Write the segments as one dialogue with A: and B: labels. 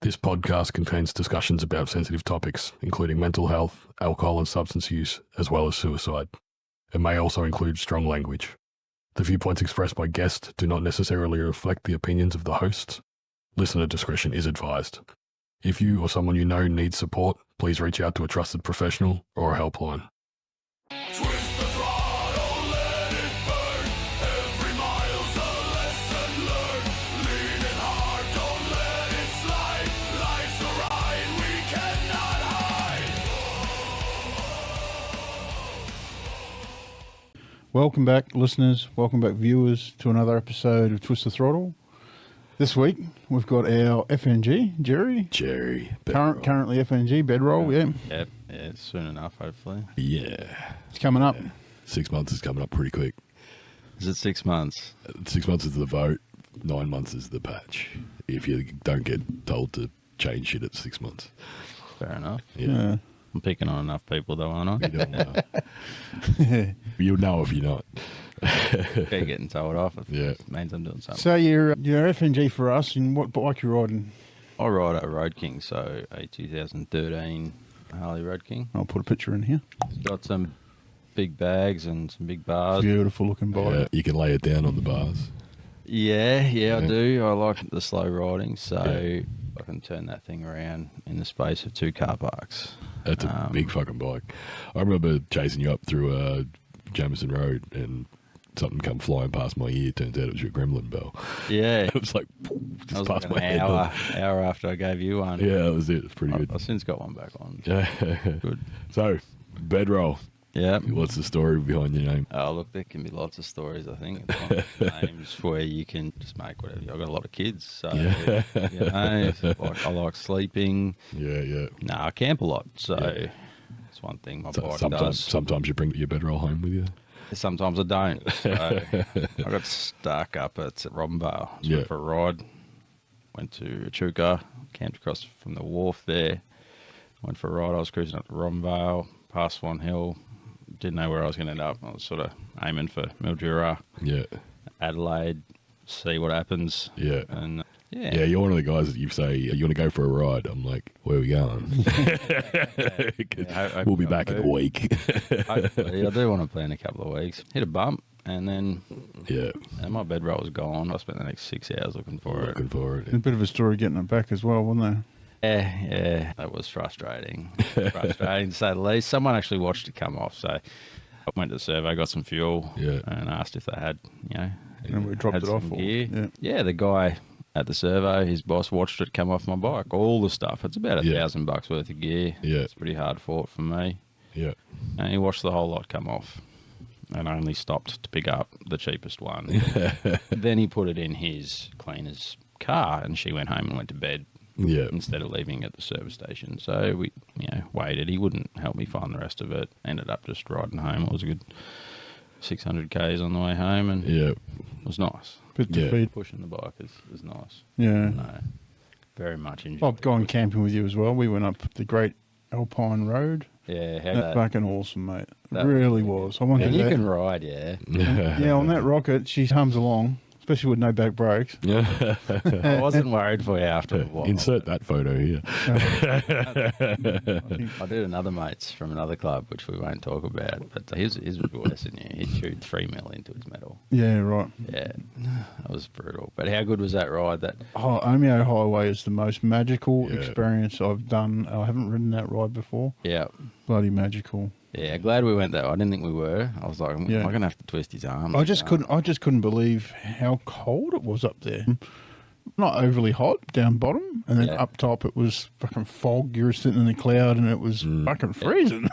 A: This podcast contains discussions about sensitive topics, including mental health, alcohol and substance use, as well as suicide. It may also include strong language. The viewpoints expressed by guests do not necessarily reflect the opinions of the hosts. Listener discretion is advised. If you or someone you know needs support, please reach out to a trusted professional or a helpline.
B: Twist the throttle, let it burn. Every mile's a lesson learned. Lean it hard, don't let it slide. Life's a ride we cannot hide.
C: Welcome back, listeners. Welcome back, viewers, to another episode of Twist the Throttle. This week, we've got our FNG, Jerry.
A: Bedroll.
C: Currently FNG, Bedroll, yeah.
D: Yeah, soon enough, hopefully.
A: Yeah.
C: It's coming up.
A: 6 months is coming up pretty quick.
D: Is it 6 months?
A: 6 months is the vote, 9 months is the patch. If you don't get told to change shit at 6 months.
D: Fair enough.
A: Yeah.
D: I'm picking on enough people, though, aren't I?
A: You don't know. You'll know if you're not.
D: Okay, getting told off. It means I'm doing something.
C: So you're FNG for us, and what bike you riding?
D: I ride a Road King, so a 2013 Harley Road King.
C: I'll put a picture in here.
D: It's got some big bags and some big bars.
C: Beautiful looking bike.
A: Yeah, you can lay it down on the bars.
D: Yeah, I do. I like the slow riding, so I can turn that thing around in the space of 2 car parks.
A: That's a big fucking bike. I remember chasing you up through Jamison Road and something come flying past my ear. Turns out it was your gremlin bell.
D: Yeah.
A: It was like,
D: That
A: just
D: was
A: past
D: like
A: my head.
D: an hour after I gave you one.
A: Yeah, that was it. It's pretty good.
D: I've since got one back on.
A: Yeah.
D: Good.
A: So, Bedroll.
D: Yeah.
A: What's the story behind your name?
D: Oh, look, there can be lots of stories, I think. It's one of those names where you can just make whatever. I've got a lot of kids, so
A: Yeah.
D: I like sleeping.
A: Yeah.
D: No, I camp a lot, so
A: Yeah.
D: it's one thing my
A: So
D: bike
A: sometimes,
D: does.
A: sometimes you bring your Bedroll home with you.
D: Sometimes I don't. So I got stuck up at Robinvale
A: Yeah.
D: for a ride. Went to Echuca, camped across from the wharf there. Went for a ride. I was cruising up to Robinvale, past one hill. Didn't know where I was going to end up. I was sort of aiming for Mildura,
A: Yeah.
D: Adelaide, see what happens.
A: Yeah.
D: And
A: Yeah, you're one of the guys that you say, you want to go for a ride? I'm like, where are we going? 'Cause we'll be back in a week.
D: Hopefully, I do want to plan a couple of weeks. Hit a bump, and then
A: Yeah.
D: and my bedroll was gone. I spent the next 6 hours looking for it.
A: Looking for it.
C: A bit of a story getting it back as well, wasn't
D: Yeah, that was frustrating. Frustrating to say the least. Someone actually watched it come off, so I went to the survey, got some fuel,
A: Yeah.
D: and asked if they had,
C: And we dropped
D: had
C: it off.
D: some
C: Or,
D: gear. Yeah, the guy at the survey, his boss watched it come off my bike. All the stuff. It's about
A: Yeah.
D: $1,000 worth of gear.
A: Yeah.
D: It's pretty hard fought for me.
A: Yeah.
D: And he watched the whole lot come off and only stopped to pick up the cheapest one. Then he put it in his cleaner's car and she went home and went to bed
A: Yeah.
D: instead of leaving at the service station. So we, waited. He wouldn't help me find the rest of it. Ended up just riding home. It was a good 600 Ks on the way home and
A: Yeah.
D: it was nice.
C: bit
A: Yeah.
C: defeat.
D: Pushing the bike is nice.
C: Yeah.
D: No, very much enjoyed
C: I've gone camping with you as well. We went up the Great Alpine Road.
D: Yeah, how
C: That's
D: that.
C: fucking awesome, mate. It
D: that
C: really
D: was
C: was. I wanted
D: And you
C: that.
D: can ride, yeah.
C: Yeah, on that rocket, she hums along, especially with no back brakes.
D: I wasn't worried for you after a while.
A: Insert that photo here.
D: I did another mate's from another club, which we won't talk about, but his was worse than you. He'd shoot 3 mil into his metal.
C: Yeah, right.
D: Yeah, that was brutal. But how good was that ride?
C: Oh, Omeo Highway is the most magical
A: Yeah.
C: experience I've done. I haven't ridden that ride before.
D: Yeah.
C: Bloody magical.
D: Yeah, glad we went there. I didn't think we were. I was like, am
C: Yeah.
D: I going to have to twist his arm?
C: I just couldn't believe how cold it was up there. Not overly hot down bottom, and then
D: Yeah.
C: up top it was fucking fog. You were sitting in the cloud, and it was fucking freezing.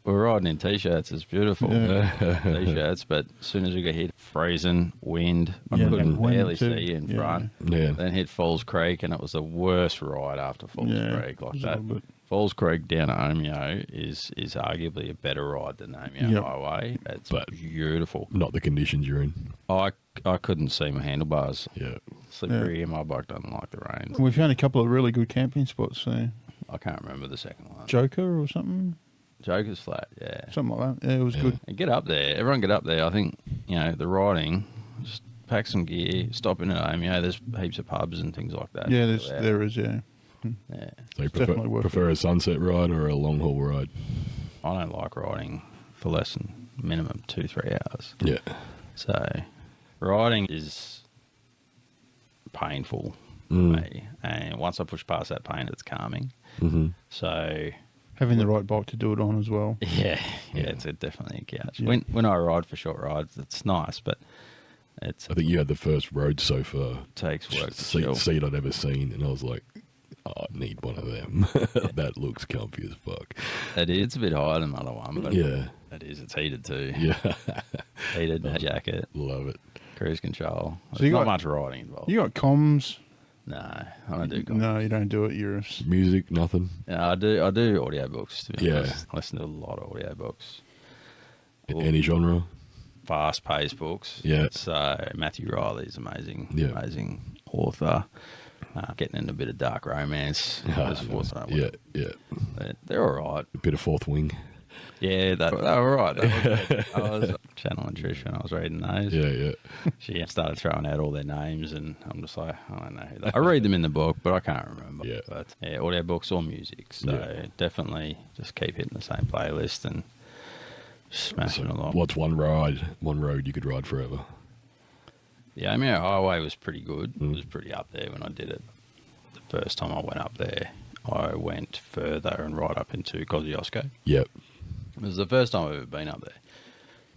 D: We're riding in T-shirts. It's beautiful. T-shirts, but as soon as we got hit, freezing, wind, I
C: Yeah,
D: couldn't
C: wind
D: barely
C: too.
D: see in
C: Yeah.
D: front.
A: Yeah.
D: Then hit Falls Creek, and it was the worst ride after Falls
C: Yeah,
D: Creek. Like
C: it was a
D: that.
C: little bit-
D: Falls Creek down at Omeo is arguably a better ride than the Omeo
C: Yep.
D: Highway. It's
A: But-
D: beautiful.
A: Not the conditions you're in.
D: I couldn't see my handlebars.
A: Yeah.
D: Slippery, and my bike doesn't like the rain.
C: We found a couple of really good camping spots there.
D: I can't remember the second one.
C: Joker or something,
D: Joker's Flat, yeah.
C: something like that. Yeah, it was good.
D: And get up there. Everyone get up there. I think, the riding, pack some gear, stop in at Omeo. There's heaps of pubs and things like that.
C: Yeah, there is. Yeah,
D: Yeah.
A: So you
C: definitely worth
A: prefer a sunset ride or a long haul ride?
D: I don't like riding for less than minimum 2-3 hours.
A: Yeah.
D: So riding is painful for me. And once I push past that pain, it's calming.
A: Mm-hmm.
D: So
C: Having the right bike to do it on as well.
D: yeah, it's definitely a couch.
C: Yeah.
D: When I ride for short rides, it's nice, but
A: I think you had the first road sofa
D: takes work to chill.
A: seat I'd ever seen, and I was like, oh, I need one of them. That looks comfy as fuck.
D: It's a bit higher than the other one, but
A: Yeah.
D: it is. It's heated too.
A: Yeah.
D: Heated jacket,
A: Love it.
D: cruise control.
C: So
D: There's
C: you
D: not
C: got-
D: much riding involved.
C: You got comms?
D: No, I don't do comms.
C: No, you don't do it. You're
A: Music, nothing.
D: Yeah, I do audiobooks, to be
A: Yeah.
D: honest. I listen to a lot of audiobooks.
A: Any genre.
D: Fast-paced books.
A: Yeah.
D: So Matthew Riley's amazing,
A: Yeah.
D: amazing author. Getting into a bit of dark romance. They're all right.
A: A bit of Fourth Wing.
D: Yeah, they were all right. I was channeling Trish when I was reading those.
A: Yeah.
D: She started throwing out all their names, and I'm just like, I don't know. I read them in the book, but I can't remember.
A: Yeah.
D: But yeah, audiobooks or music. So
A: Yeah.
D: definitely just keep hitting the same playlist and smashing a lot.
A: What's one road you could ride forever?
D: The Omeo Highway was pretty good. It was pretty up there when I did it. The first time I went up there, I went further and right up into Kosciuszko.
A: Yep.
D: It was the first time I've ever been up there.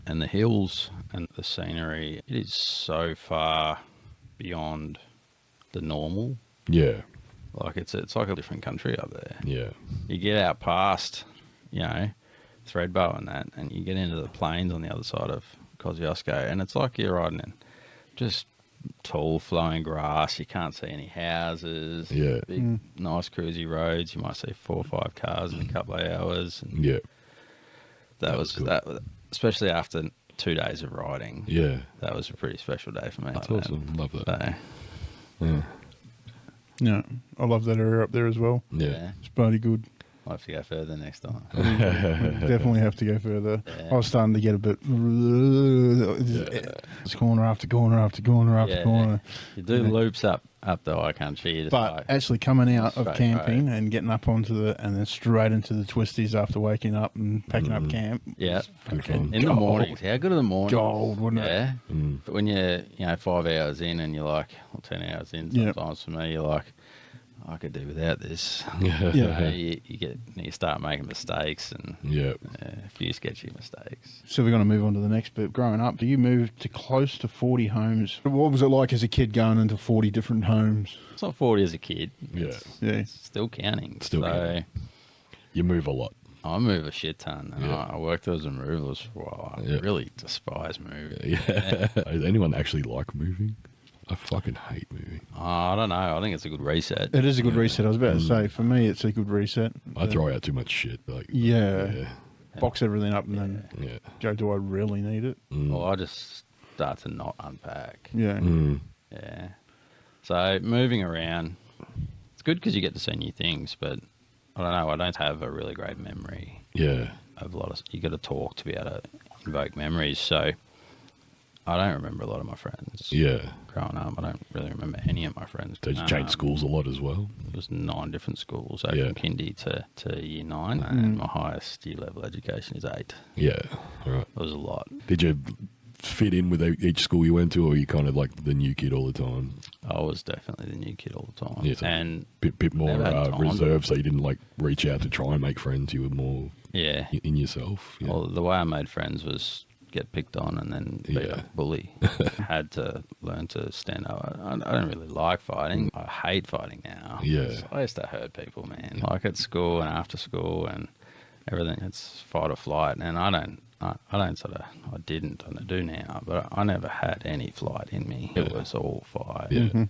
D: And the hills and the scenery, it is so far beyond the normal.
A: Yeah.
D: Like it's like a different country up there.
A: Yeah.
D: You get out past, Threadbow and that, and you get into the plains on the other side of Kosciuszko, and it's like you're riding in just tall flowing grass. You can't see any houses.
A: Yeah.
D: Big, nice cruisy roads. You might see 4 or 5 cars in a couple of hours. And
A: Yeah.
D: that was
A: good.
D: that, especially after 2 days of riding.
A: Yeah.
D: That was a pretty special day for me.
A: That's
D: like that.
A: awesome. Love that.
D: So,
A: Yeah.
C: Yeah, I love that area up there as well.
A: Yeah.
C: It's bloody good.
D: I'll have to go further next time.
C: We definitely have to go further.
D: Yeah.
C: I was starting to get a bit. It's corner after corner after corner after corner.
D: You do loops up the high country. You just
C: But
D: like,
C: actually coming out of
D: straight
C: camping
D: road.
C: and getting up onto and then straight into the twisties after waking up and packing up camp.
D: yeah,
A: Good fun.
D: in the mornings. How good are the mornings?
C: Gold, wouldn't it?
D: Yeah.
A: Mm.
D: But when you're 5 hours in and you're like, or 10 hours in,
C: Yeah.
D: sometimes for me, you're like, I could do without this.
A: Yeah.
D: You start making mistakes and
A: Yeah.
D: a few sketchy mistakes.
C: So we're going to move on to the next bit. Growing up, you moved to close to 40 homes. What was it like as a kid going into 40 different homes?
D: It's not 40 as a kid.
A: Yeah.
C: Yeah.
D: It's still counting.
A: Still counting. You move a lot.
D: I move a shit ton. And
A: Yeah.
D: I worked as a moverless for a while. I
A: Yeah.
D: really despise moving.
A: Yeah. Does anyone actually like moving? I fucking hate moving.
D: I don't know. I think it's a good reset.
C: It is a good reset. I was about to say, for me, it's a good reset.
A: I throw out too much shit. Like,
C: Yeah. Box everything up and then
A: Yeah.
C: go, do I really need it?
D: Well, I just start to not unpack.
C: Yeah.
A: Mm.
D: Yeah. So moving around, it's good because you get to see new things, but I don't know. I don't have a really great memory
A: Yeah.
D: of a lot of. You got to talk to be able to invoke memories. So I don't remember a lot of my friends.
A: Yeah.
D: Growing up, I don't really remember any of my friends.
A: Did you change schools a lot as well?
D: It was 9 different schools, so
A: Yeah.
D: from kindy to year 9, and my highest year level education is 8.
A: Yeah. All right.
D: It was a lot.
A: Did you fit in with each school you went to, or were you kind of like the new kid all the time?
D: I was definitely the new kid all the time,
A: Yeah, so
D: and
A: Bit more
D: Never had time.
A: reserved, so you didn't like reach out to try and make friends. You were more
D: yeah.
A: in yourself. Yeah.
D: Well, the way I made friends was get picked on and then be
A: Yeah.
D: a bully. Had to learn to stand up. I don't really like fighting. I hate fighting now.
A: Yeah.
D: I used to hurt people, man. Like at school and after school and everything. It's fight or flight, and I don't didn't, and I do now, but I never had any flight in me. It was all fight.
A: Yeah.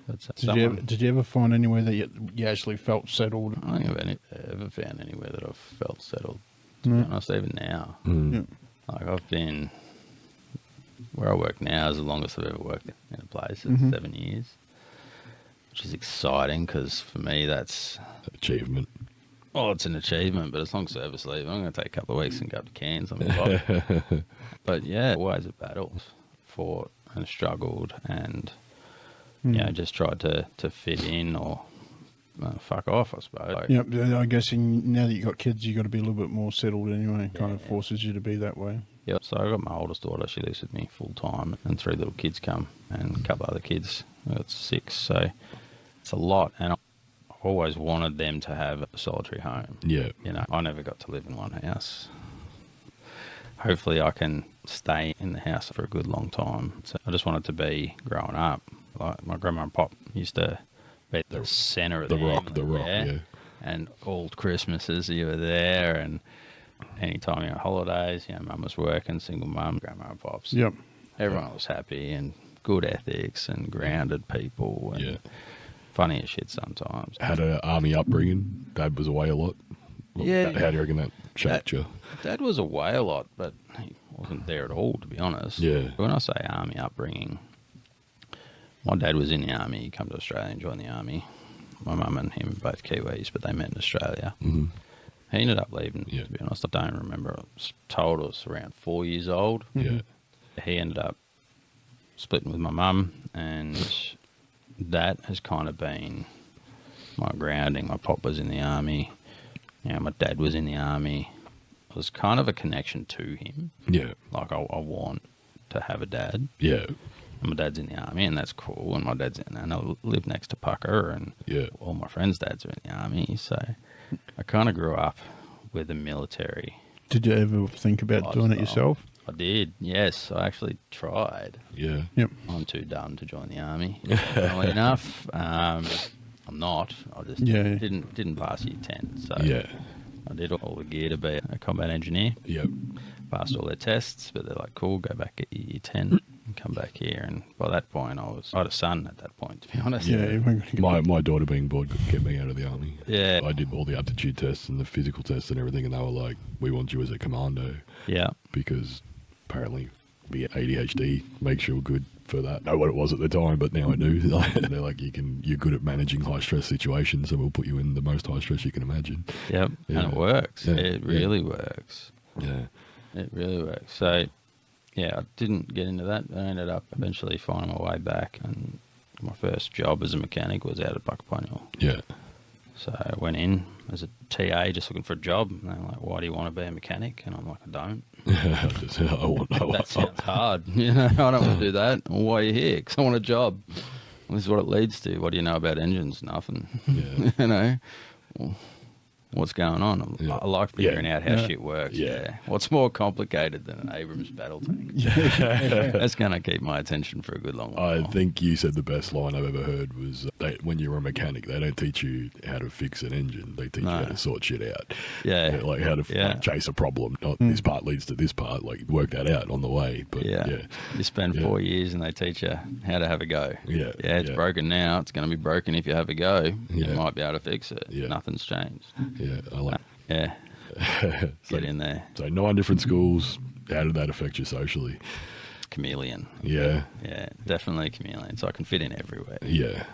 D: But
C: Did you ever find anywhere that you actually felt settled?
D: I don't think I've ever found anywhere that I've felt settled. To be honest, even now.
A: Mm.
C: Yeah.
D: Like I've been where I work now is the longest I've ever worked in a place. It's 7 years, which is exciting because for me that's
A: Achievement.
D: it's an achievement, but it's long service leave. I'm going to take a couple of weeks and go up to Cairns. I'm involved. But yeah, always a battle, fought and struggled, and just tried to fit in or fuck off, I suppose.
C: Yeah, I'm guessing now that you've got kids, you've got to be a little bit more settled anyway. Kind of forces you to be that way.
D: Yeah, so I got my oldest daughter, she lives with me full time, and 3 little kids come, and a couple other kids. I got 6, so it's a lot, and I've always wanted them to have a solitary home.
A: Yeah.
D: You know, I never got to live in one house. Hopefully I can stay in the house for a good long time. So I just wanted to be growing up. Like my grandma and pop used to be the centre of the
A: rock, yeah.
D: And all Christmases you were there, and anytime you had holidays, you know, mum was working, single mum, grandma and pops.
C: Yep.
D: Everyone was happy and good ethics and grounded people and funny as shit sometimes.
A: Had an army upbringing. Dad was away a lot.
D: Yeah.
A: How do you reckon that shaped you?
D: Dad was away a lot, but he wasn't there at all, to be honest.
A: Yeah.
D: When I say army upbringing, my dad was in the army. He came to Australia and joined the army. My mum and him are both Kiwis, but they met in Australia.
A: Mm-hmm.
D: He ended up leaving, to be honest. I don't remember. I was told I was around 4 years old.
A: Yeah.
D: He ended up splitting with my mum, and that has kind of been my grounding. My pop was in the army. You know, my dad was in the army. It was kind of a connection to him.
A: Yeah.
D: Like, I want to have a dad.
A: Yeah.
D: And my dad's in the army, and that's cool. And my dad's in, and I live next to Pucker, and all my friends' dads are in the army. So I kind of grew up with the military.
C: Did you ever think about doing it yourself?
D: I did, yes. I actually tried.
A: Yeah.
C: Yep.
D: I'm too dumb to join the army, funnily enough. I'm not. I just didn't pass year 10. So I did all the gear to be a combat engineer.
A: Yep.
D: Passed all their tests, but they're like, cool, go back at year 10 and come back here. And by that point, I had a son at that point, to be honest.
C: Yeah.
A: My daughter being bored kept me out of the army.
D: Yeah.
A: I did all the aptitude tests and the physical tests and everything, and they were like, we want you as a commando.
D: Yeah.
A: Because apparently be ADHD makes you good for that. I know what it was at the time, but now I do. They're like, you're good at managing high stress situations, so we'll put you in the most high stress you can imagine.
D: Yep.
A: Yeah.
D: And it works.
A: Yeah.
D: It really works.
A: Yeah.
D: It really works. So, yeah, I didn't get into that. I ended up eventually finding my way back, and my first job as a mechanic was out at Buckaponiel.
A: Yeah.
D: So I went in as a TA, just looking for a job. And they're like, why do you want to be a mechanic? And I'm like, I don't. That sounds hard. You know, I don't want to do that. Well, why are you here? Because I want a job. Well, this is what it leads to. What do you know about engines? Nothing.
A: Yeah.
D: You know? Well, what's going on? I like figuring out how shit works.
A: Yeah.
D: What's more complicated than an Abrams battle tank? That's going to keep my attention for a good long while.
A: I think you said the best line I've ever heard was, when you're a mechanic, they don't teach you how to fix an engine. They teach you how to sort shit out.
D: Yeah.
A: You know, like how to like, chase a problem. Not this part leads to this part. Like work that out on the way. But
D: You spend 4 years and they teach you how to have a go.
A: Yeah.
D: It's broken now. It's going to be broken if you have a go.
A: Yeah.
D: You might be able to fix it.
A: Yeah.
D: Nothing's changed.
A: Yeah. I like
D: Yeah.
A: so,
D: Get in there.
A: So 9 different schools. How did that affect you socially?
D: Chameleon.
A: Yeah.
D: Yeah, definitely chameleon. So I can fit in everywhere.
A: Yeah.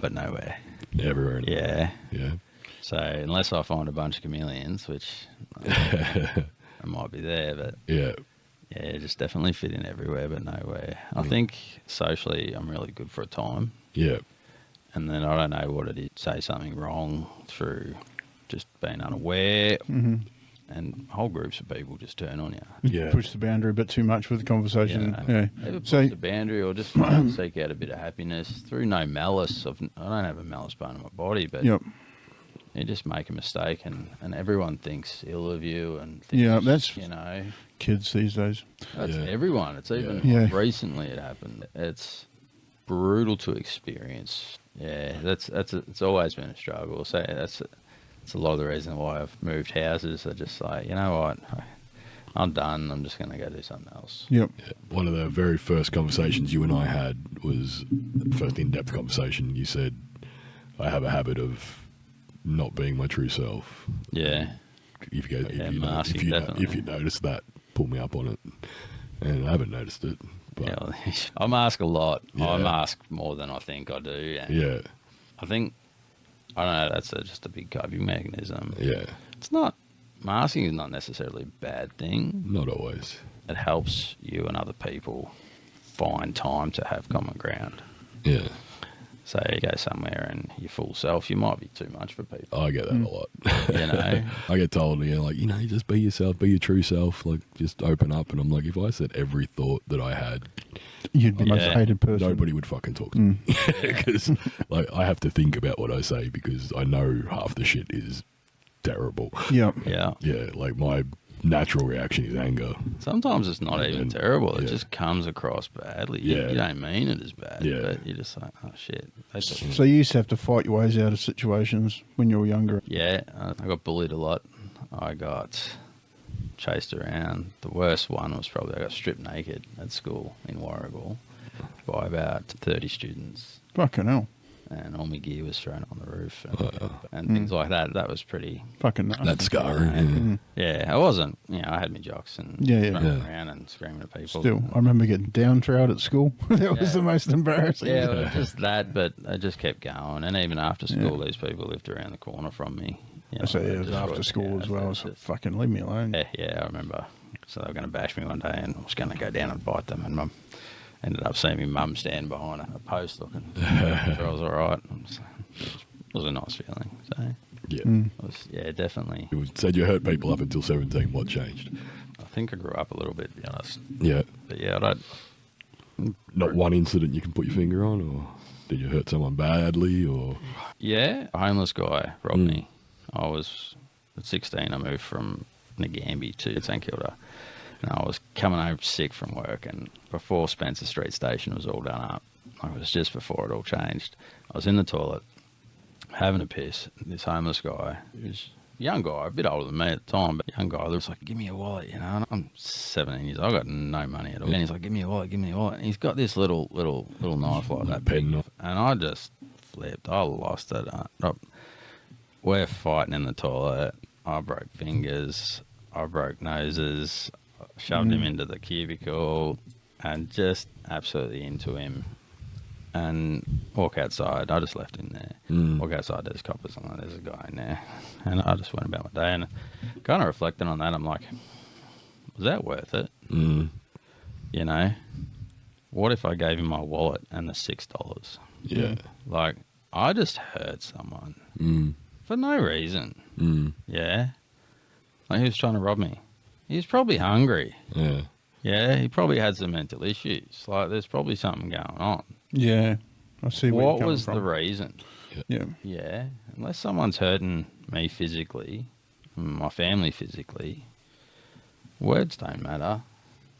D: But nowhere.
A: Everywhere.
D: Yeah.
A: Yeah.
D: So unless I find a bunch of chameleons, which I might be there, but
A: Yeah.
D: just definitely fit in everywhere, but nowhere. I think socially I'm really good for a time.
A: Yeah.
D: And then I don't know what it is, say something wrong through just being unaware, and whole groups of people just turn on you.
A: Yeah.
C: Push the boundary a bit too much with the conversation.
D: Either push
C: So
D: the boundary or just try and seek out a bit of happiness through no malice. I don't have a malice bone in my body, but you just make a mistake, and everyone thinks ill of you, and thinks,
C: that's
D: you know,
C: kids these days.
D: that's everyone. It's even recently it happened. It's brutal to experience. Yeah, it's always been a struggle. So that's a lot of the reason why I've moved houses. I just like, you know what, I'm done. I'm just going to go do something else.
C: Yep.
A: Yeah. One of the very first conversations you and I had was the first in-depth conversation. You said, I have a habit of not being my true self.
D: Yeah.
A: If you notice that, pull me up on it. And I haven't noticed it. But
D: I mask a lot.
A: Yeah.
D: I mask more than I think I do. And I think, I don't know, that's just a big coping mechanism.
A: Yeah.
D: It's not, masking is not necessarily a bad thing.
A: Not always.
D: It helps you and other people find time to have common ground.
A: Yeah.
D: say you go somewhere and you're full self, you might be too much for people.
A: I get that a lot.
D: You know?
A: I get told, like, just be yourself, be your true self, like, just open up. And I'm like, if I said every thought that I had,
C: You'd be the most
D: Yeah.
C: hated person.
A: nobody would fucking talk to me. Because, like, I have to think about what I say because I know half the shit is terrible.
C: Yeah.
D: Yeah.
A: Yeah, like, my natural reaction is anger.
D: Sometimes it's not even
A: And-
D: terrible. It
A: yeah.
D: just comes across badly.
A: Yeah.
D: You don't mean it as bad,
A: Yeah.
D: but you're just like, oh, shit.
C: So you used to have to fight your ways out of situations when you were younger.
D: Yeah, I got bullied a lot. I got chased around. The worst one was probably I got stripped naked at school in Warragul by about 30 students,
C: Fucking hell.
D: and all my gear was thrown on the roof and things like that. That was pretty...
C: Fucking nuts.
A: That's scarring.
D: Yeah, I wasn't... I had my jocks and
C: Yeah.
D: running
A: Yeah.
D: around and screaming at people.
C: Still, I remember getting down-trowed at school. That was
D: Yeah.
C: the most embarrassing.
D: Yeah, well, just that, but I just kept going. And even after school, these people lived around the corner from me.
C: So
D: they
C: it was
D: just
C: after
D: brought-
C: school
D: yeah,
C: as well.
D: they
C: So
D: just-
C: fucking leave me alone.
D: Yeah, I remember. So they were going to bash me one day, and I was going to go down and bite them, and Mum ended up seeing my mum stand behind a post looking. So I was all right. It was a nice feeling. So
A: Yeah.
D: it was, definitely.
A: You said you hurt people up until 17. What changed?
D: I think I grew up a little bit, to be honest.
A: Yeah.
D: But yeah, I don't.
A: Not one incident you can put your finger on, or did you hurt someone badly, or...
D: Yeah, a homeless guy robbed me. I was at 16. I moved from Ngambie to St Kilda, and I was coming home sick from work. And before Spencer Street Station was all done up, it was just before it all changed. I was in the toilet having a piss. This homeless guy, who's a young guy, a bit older than me at the time, but young guy, was like, "Give me a wallet," And I'm 17 years old. I got no money at all. And he's like, "Give me a wallet, give me a wallet." And he's got this little knife like that,
A: pen knife.
D: and I just flipped. I lost it. We're fighting in the toilet. I broke fingers. I broke noses. Shoved him into the cubicle and just absolutely into him. And walk outside. I just left him there. Walk outside. There's coppers. I'm like, there's a guy in there. And I just went about my day. And kind of reflecting on that, I'm like, was that worth it? What if I gave him my wallet and the $6?
A: Yeah.
D: Like, I just hurt someone for no reason. Yeah. Like, he was trying to rob me. He was probably hungry.
A: Yeah.
D: Yeah, he probably had some mental issues. Like, there's probably something going on.
C: Yeah. I see where
D: What
C: you're coming
D: was
C: from.
D: the reason?
C: Yeah.
D: Yeah. Unless someone's hurting me physically, my family physically, words don't matter.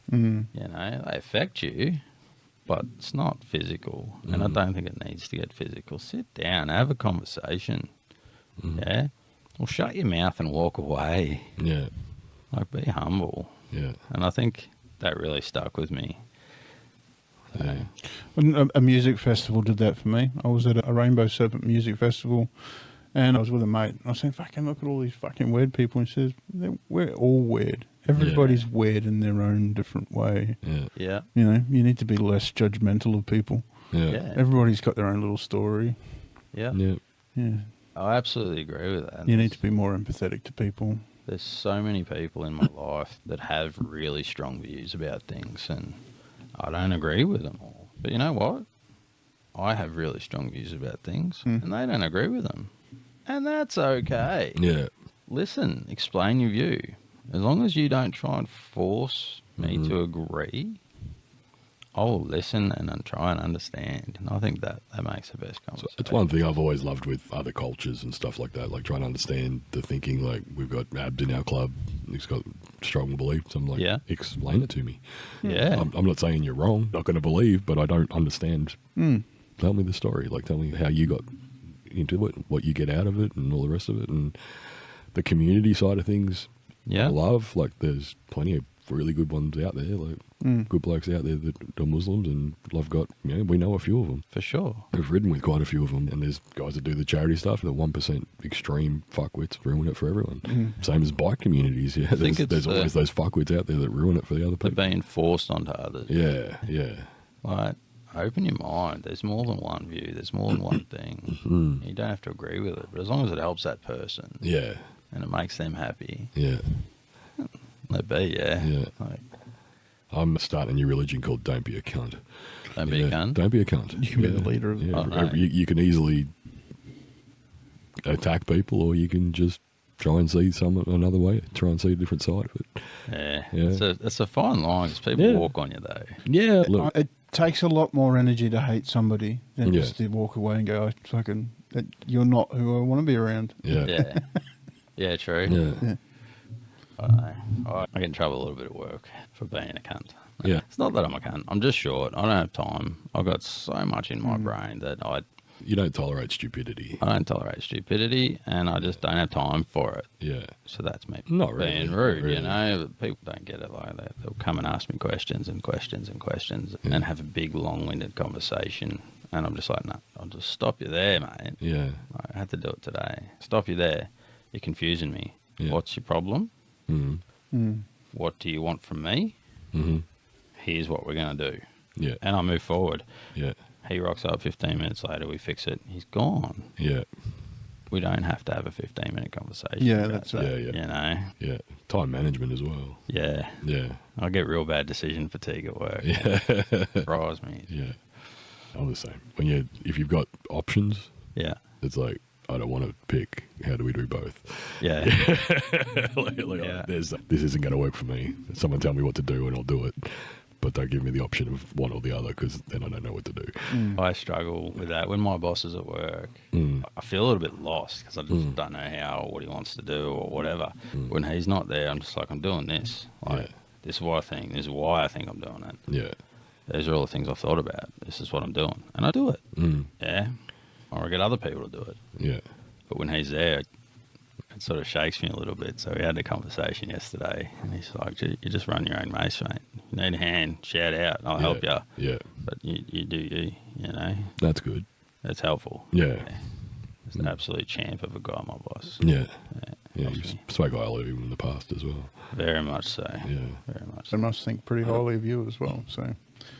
D: They affect you, but it's not physical. And I don't think it needs to get physical. Sit down, have a conversation. Yeah. Or shut your mouth and walk away.
A: Yeah.
D: Like, be humble.
A: Yeah.
D: And I think that really stuck with me. So,
C: And a music festival did that for me. I was at a Rainbow Serpent music festival, and I was with a mate. I was saying, fucking look at all these fucking weird people. And he says, we're all weird. Everybody's weird in their own different way.
A: Yeah.
D: yeah.
C: You need to be less judgmental of people.
A: Yeah.
D: Yeah.
C: Everybody's got their own little story.
D: Yeah.
A: Yeah.
C: Yeah.
D: I absolutely agree with that.
C: You need to be more empathetic to people.
D: There's so many people in my life that have really strong views about things, and I don't agree with them all. But you know what? I have really strong views about things, and they don't agree with them. And that's okay.
A: Yeah.
D: Listen, explain your view. As long as you don't try and force me to agree, I'll listen and then try and understand. And I think that makes the best conversation.
A: It's one thing I've always loved with other cultures and stuff like that, like trying to understand the thinking. Like, we've got Abd in our club, he's got strong beliefs. I'm like,
D: Yeah.
A: explain it to me.
D: Yeah.
A: I'm not saying you're wrong, not going to believe, but I don't understand. Tell me the story. Like, tell me how you got into it, what you get out of it, and all the rest of it. And the community side of things,
D: Yeah.
A: I love. Like, there's plenty of really good ones out there, like good blokes out there that are Muslims, and I've got, we know a few of them.
D: For sure.
A: I've ridden with quite a few of them, and there's guys that do the charity stuff. The 1% extreme fuckwits ruin it for everyone. Same as bike communities. Yeah,
D: think it's
A: there's always those fuckwits out there that ruin it for the other
D: They're
A: people.
D: being forced onto others.
A: Yeah, yeah,
D: Like, open your mind. There's more than one view. There's more than one thing. You don't have to agree with it, but as long as it helps that person
A: yeah,
D: and it makes them happy,
A: yeah,
D: let be. Yeah.
A: yeah.
D: Like,
A: I'm starting a new religion called Don't Be a Cunt.
D: Don't be a cunt.
A: Don't be a cunt.
C: You can be the leader of
A: Yeah.
D: Oh, no.
A: You can easily attack people, or you can just try and see another way. Try and see a different side of it.
D: Yeah.
A: Yeah.
D: It's a fine line because people
A: Yeah.
D: walk on you though.
A: Yeah. Look.
C: It takes a lot more energy to hate somebody than
A: Yeah.
C: just to walk away and go, you're not who I want to be around.
A: Yeah.
D: Yeah. Yeah, true.
A: Yeah.
C: Yeah.
D: I don't know. I get in trouble a little bit at work for being a cunt.
A: Yeah.
D: It's not that I'm a cunt. I'm just short. I don't have time. I've got so much in my brain that I
A: You don't tolerate stupidity.
D: don't tolerate stupidity, and I just don't have time for it.
A: Yeah.
D: So that's me
A: Not really,
D: being
A: not
D: rude,
A: really.
D: you know. People don't get it like that. They'll come and ask me questions and questions and questions and have a big, long-winded conversation. And I'm just like, no, I'll just stop you there, mate.
A: Yeah.
D: I had to do it today. Stop you there. You're confusing me.
A: Yeah.
D: What's your problem?
A: Mm-hmm.
C: Mm.
D: What do you want from me?
A: Mm-hmm.
D: Here's what we're going to do.
A: Yeah.
D: And I move forward.
A: Yeah.
D: He rocks up 15 minutes later. We fix it. He's gone.
A: Yeah.
D: We don't have to have a 15-minute conversation.
C: Yeah,
D: about
C: that's
D: that,
C: right.
A: Yeah, yeah.
D: You know?
A: Yeah. Time management as well.
D: Yeah.
A: Yeah.
D: I get real bad decision fatigue at work.
A: Yeah.
D: It drives me.
A: Yeah. I'm the same. If you've got options,
D: Yeah.
A: it's like, I don't want to pick. How do we do both?
D: Yeah. Yeah.
A: This isn't going to work for me. Someone tell me what to do and I'll do it. But don't give me the option of one or the other because then I don't know what to do.
D: I struggle with that. When my boss is at work,
A: Mm.
D: I feel a little bit lost because I just don't know how or what he wants to do or whatever. When he's not there, I'm just like, I'm doing this. Like,
A: Yeah.
D: this is what I think. This is why I think I'm doing it.
A: Yeah.
D: These are all the things I've thought about. This is what I'm doing. And I do it.
A: Mm.
D: Yeah. Or I get other people to do it.
A: Yeah.
D: But when he's there, it sort of shakes me a little bit. So we had a conversation yesterday, and he's like, "Gee, you just run your own race, mate. You need a hand, shout out, I'll help you.
A: Yeah.
D: But you do you know.
A: That's good.
D: That's helpful.
A: Yeah.
D: He's an absolute champ of a guy, my boss.
A: Yeah.
D: Yeah,
A: Yeah.
D: helps
A: You
D: me.
A: spoke highly of him in the past as well.
D: Very much so.
A: Yeah.
D: Very much
C: They
D: so.
C: must think pretty highly of you as well. So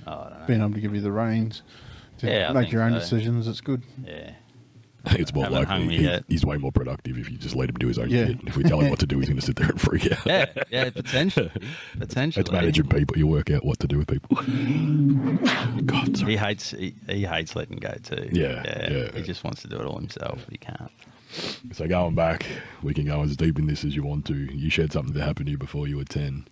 D: Oh, I don't know.
C: being able to give you the reins to
D: Yeah, I
C: make
D: think
C: your own
D: so.
C: decisions, it's good.
D: Yeah.
A: It's more
D: Haven't hung
A: likely
D: me yet.
A: he's way more productive if you just let him do his own
C: Yeah.
A: shit. If we tell him what to do, he's going to sit there and freak out.
D: Yeah, potentially. Potentially.
A: It's managing people. You work out what to do with people. God, sorry.
D: He hates letting go too.
A: Yeah, yeah.
D: He just wants to do it all himself, but he can't.
A: So going back, we can go as deep in this as you want to. You shared something that happened to you before you were 10.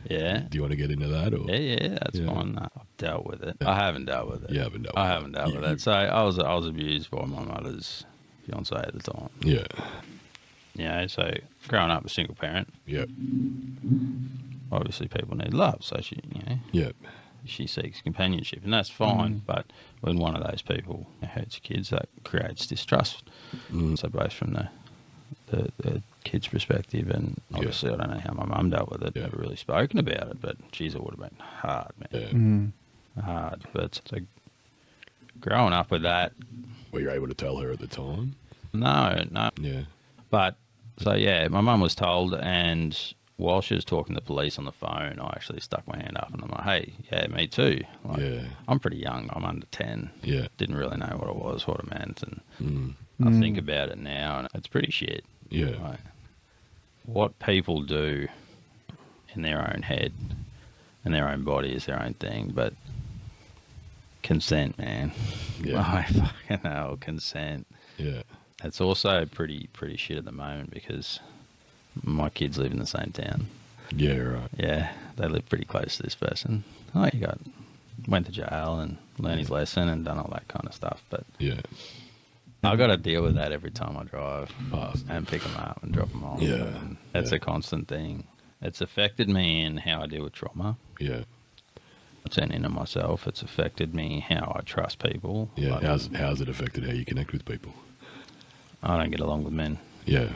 D: Yeah.
A: Do you want to get into that? Or?
D: Yeah, that's
A: Yeah.
D: fine. No, I've dealt with it. I haven't dealt with it.
A: You haven't dealt
D: I
A: with it.
D: haven't dealt
A: You-
D: with it. So I was abused by my mother's fiance at the time.
A: Yeah.
D: You know, so growing up a single parent,
A: Yeah.
D: obviously people need love. So
A: Yeah.
D: she seeks companionship, and that's fine. But when one of those people hurts your kids, that creates distrust. So both from the kid's perspective, and obviously I don't know how my mum dealt with it.
A: Yeah.
D: Never really spoken about it, but geez, it would have been hard, man.
A: Yeah.
C: Mm.
D: Hard. But so growing up with that,
A: Were you able to tell her at the time?
D: no.
A: Yeah.
D: But so yeah, my mum was told, and while she was talking to the police on the phone, I actually stuck my hand up and I'm like, hey, yeah, me too. Like,
A: Yeah.
D: I'm pretty young. I'm under 10.
A: Yeah.
D: Didn't really know what it was, what it meant, and
A: Mm.
D: I think about it now, and it's pretty shit.
A: Yeah.
D: Like, what people do in their own head and their own body is their own thing, but consent, man.
A: Yeah.
D: I fucking hell, consent.
A: Yeah.
D: It's also pretty shit at the moment because my kids live in the same town.
A: Yeah, right.
D: Yeah, they live pretty close to this person. Oh, went to jail and learned his lesson and done all that kind of stuff. But
A: Yeah.
D: I got to deal with that every time I drive
A: Past.
D: and pick them up and drop them off.
A: Yeah,
D: And it's
A: yeah.
D: a constant thing. It's affected me in how I deal with trauma.
A: Yeah.
D: It's an into myself. It's affected me how I trust people.
A: Yeah.
D: Like,
A: How's it affected how you connect with people?
D: I don't get along with men.
A: Yeah.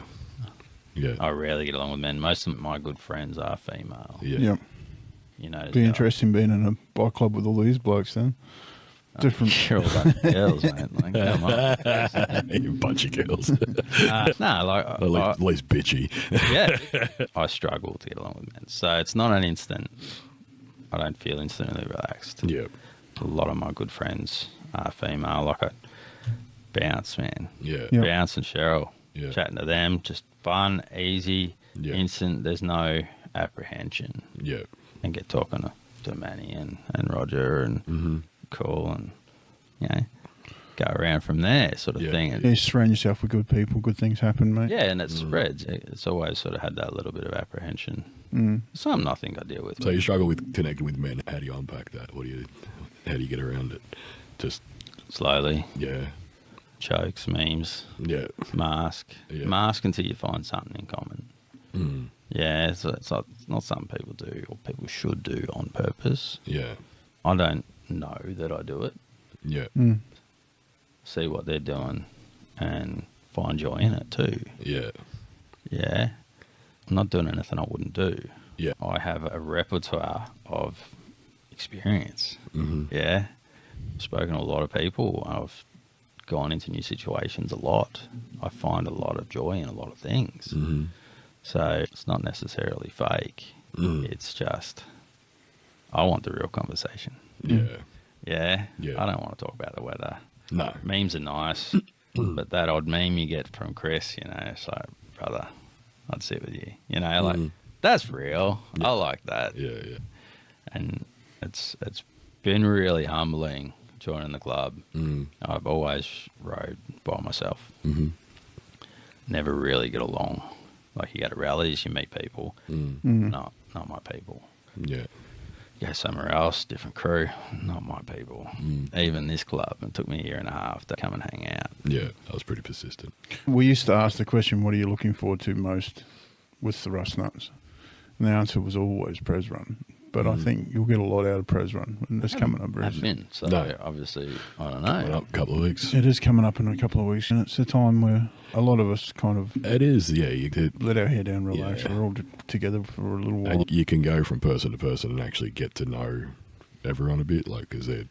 A: Yeah.
D: I rarely get along with men. Most of my good friends are female.
A: Yeah.
C: Yep.
D: You know,
C: Be interesting being in a bike club with all these blokes then. Different.
D: You're all bunch of girls, man. Like, come on.
A: You bunch of girls.
D: No, like,
A: At least bitchy.
D: yeah, I struggle to get along with men. So it's not an instant. I don't feel instantly relaxed.
A: Yeah.
D: A lot of my good friends are female. Like I bounce, man.
A: Yeah.
C: Yeah.
D: Bounce and Cheryl.
A: Yeah.
D: Chatting to them, just fun, easy,
A: Yeah.
D: instant. There's no apprehension.
A: Yeah.
D: And get talking to Manny and Roger and cool, and go around from there, sort of thing.
C: You surround yourself with good people, good things happen, mate.
D: Yeah, and it spreads. It's always sort of had that little bit of apprehension. Something I think I deal with.
A: So you struggle with connecting with men. How do you unpack that? How do you get around it? Just
D: slowly.
A: Yeah.
D: Jokes, memes.
A: Yeah.
D: Mask.
A: Yeah.
D: Mask until you find something in common. Yeah, so it's not something people do or people should do on purpose.
A: Yeah.
D: I don't know that I do it.
A: Yeah.
D: See what they're doing and find joy in it too.
A: Yeah.
D: Yeah. I'm not doing anything I wouldn't do.
A: Yeah.
D: I have a repertoire of experience. Yeah. I've spoken to a lot of people. I've gone into new situations a lot. I find a lot of joy in a lot of things. So it's not necessarily fake. It's just, I want the real conversation.
A: Yeah.
D: Yeah.
A: Yeah.
D: I don't want to talk about the weather.
A: No.
D: Memes are nice, but that odd meme you get from Chris, it's like, brother, I'd sit with you. Like, that's real. I like that.
A: Yeah. Yeah.
D: And it's been really humbling joining the club. I've always rode by myself. Never really get along. Like, you go to rallies, you meet people. Not my people.
A: Yeah.
D: Go somewhere else, different crew, not my people. Even this club, it took me a year and a half to come and hang out.
A: Yeah. I was pretty persistent.
C: We used to ask the question, what are you looking forward to most with the Rustnuts? And the answer was always Pres Run. But I think you'll get a lot out of Pres Run. And it's coming up very
D: I've
C: soon.
D: been, so
A: No.
D: obviously, I don't
A: Coming
D: know.
A: up a couple of weeks.
C: It is coming up in a couple of weeks, and it's a time where a lot of us kind of
A: It is. Yeah. You could.
C: let our hair down, relax.
A: Yeah.
C: We're all together for a little while.
A: And you can go from person to person and actually get to know everyone a bit, like, because they've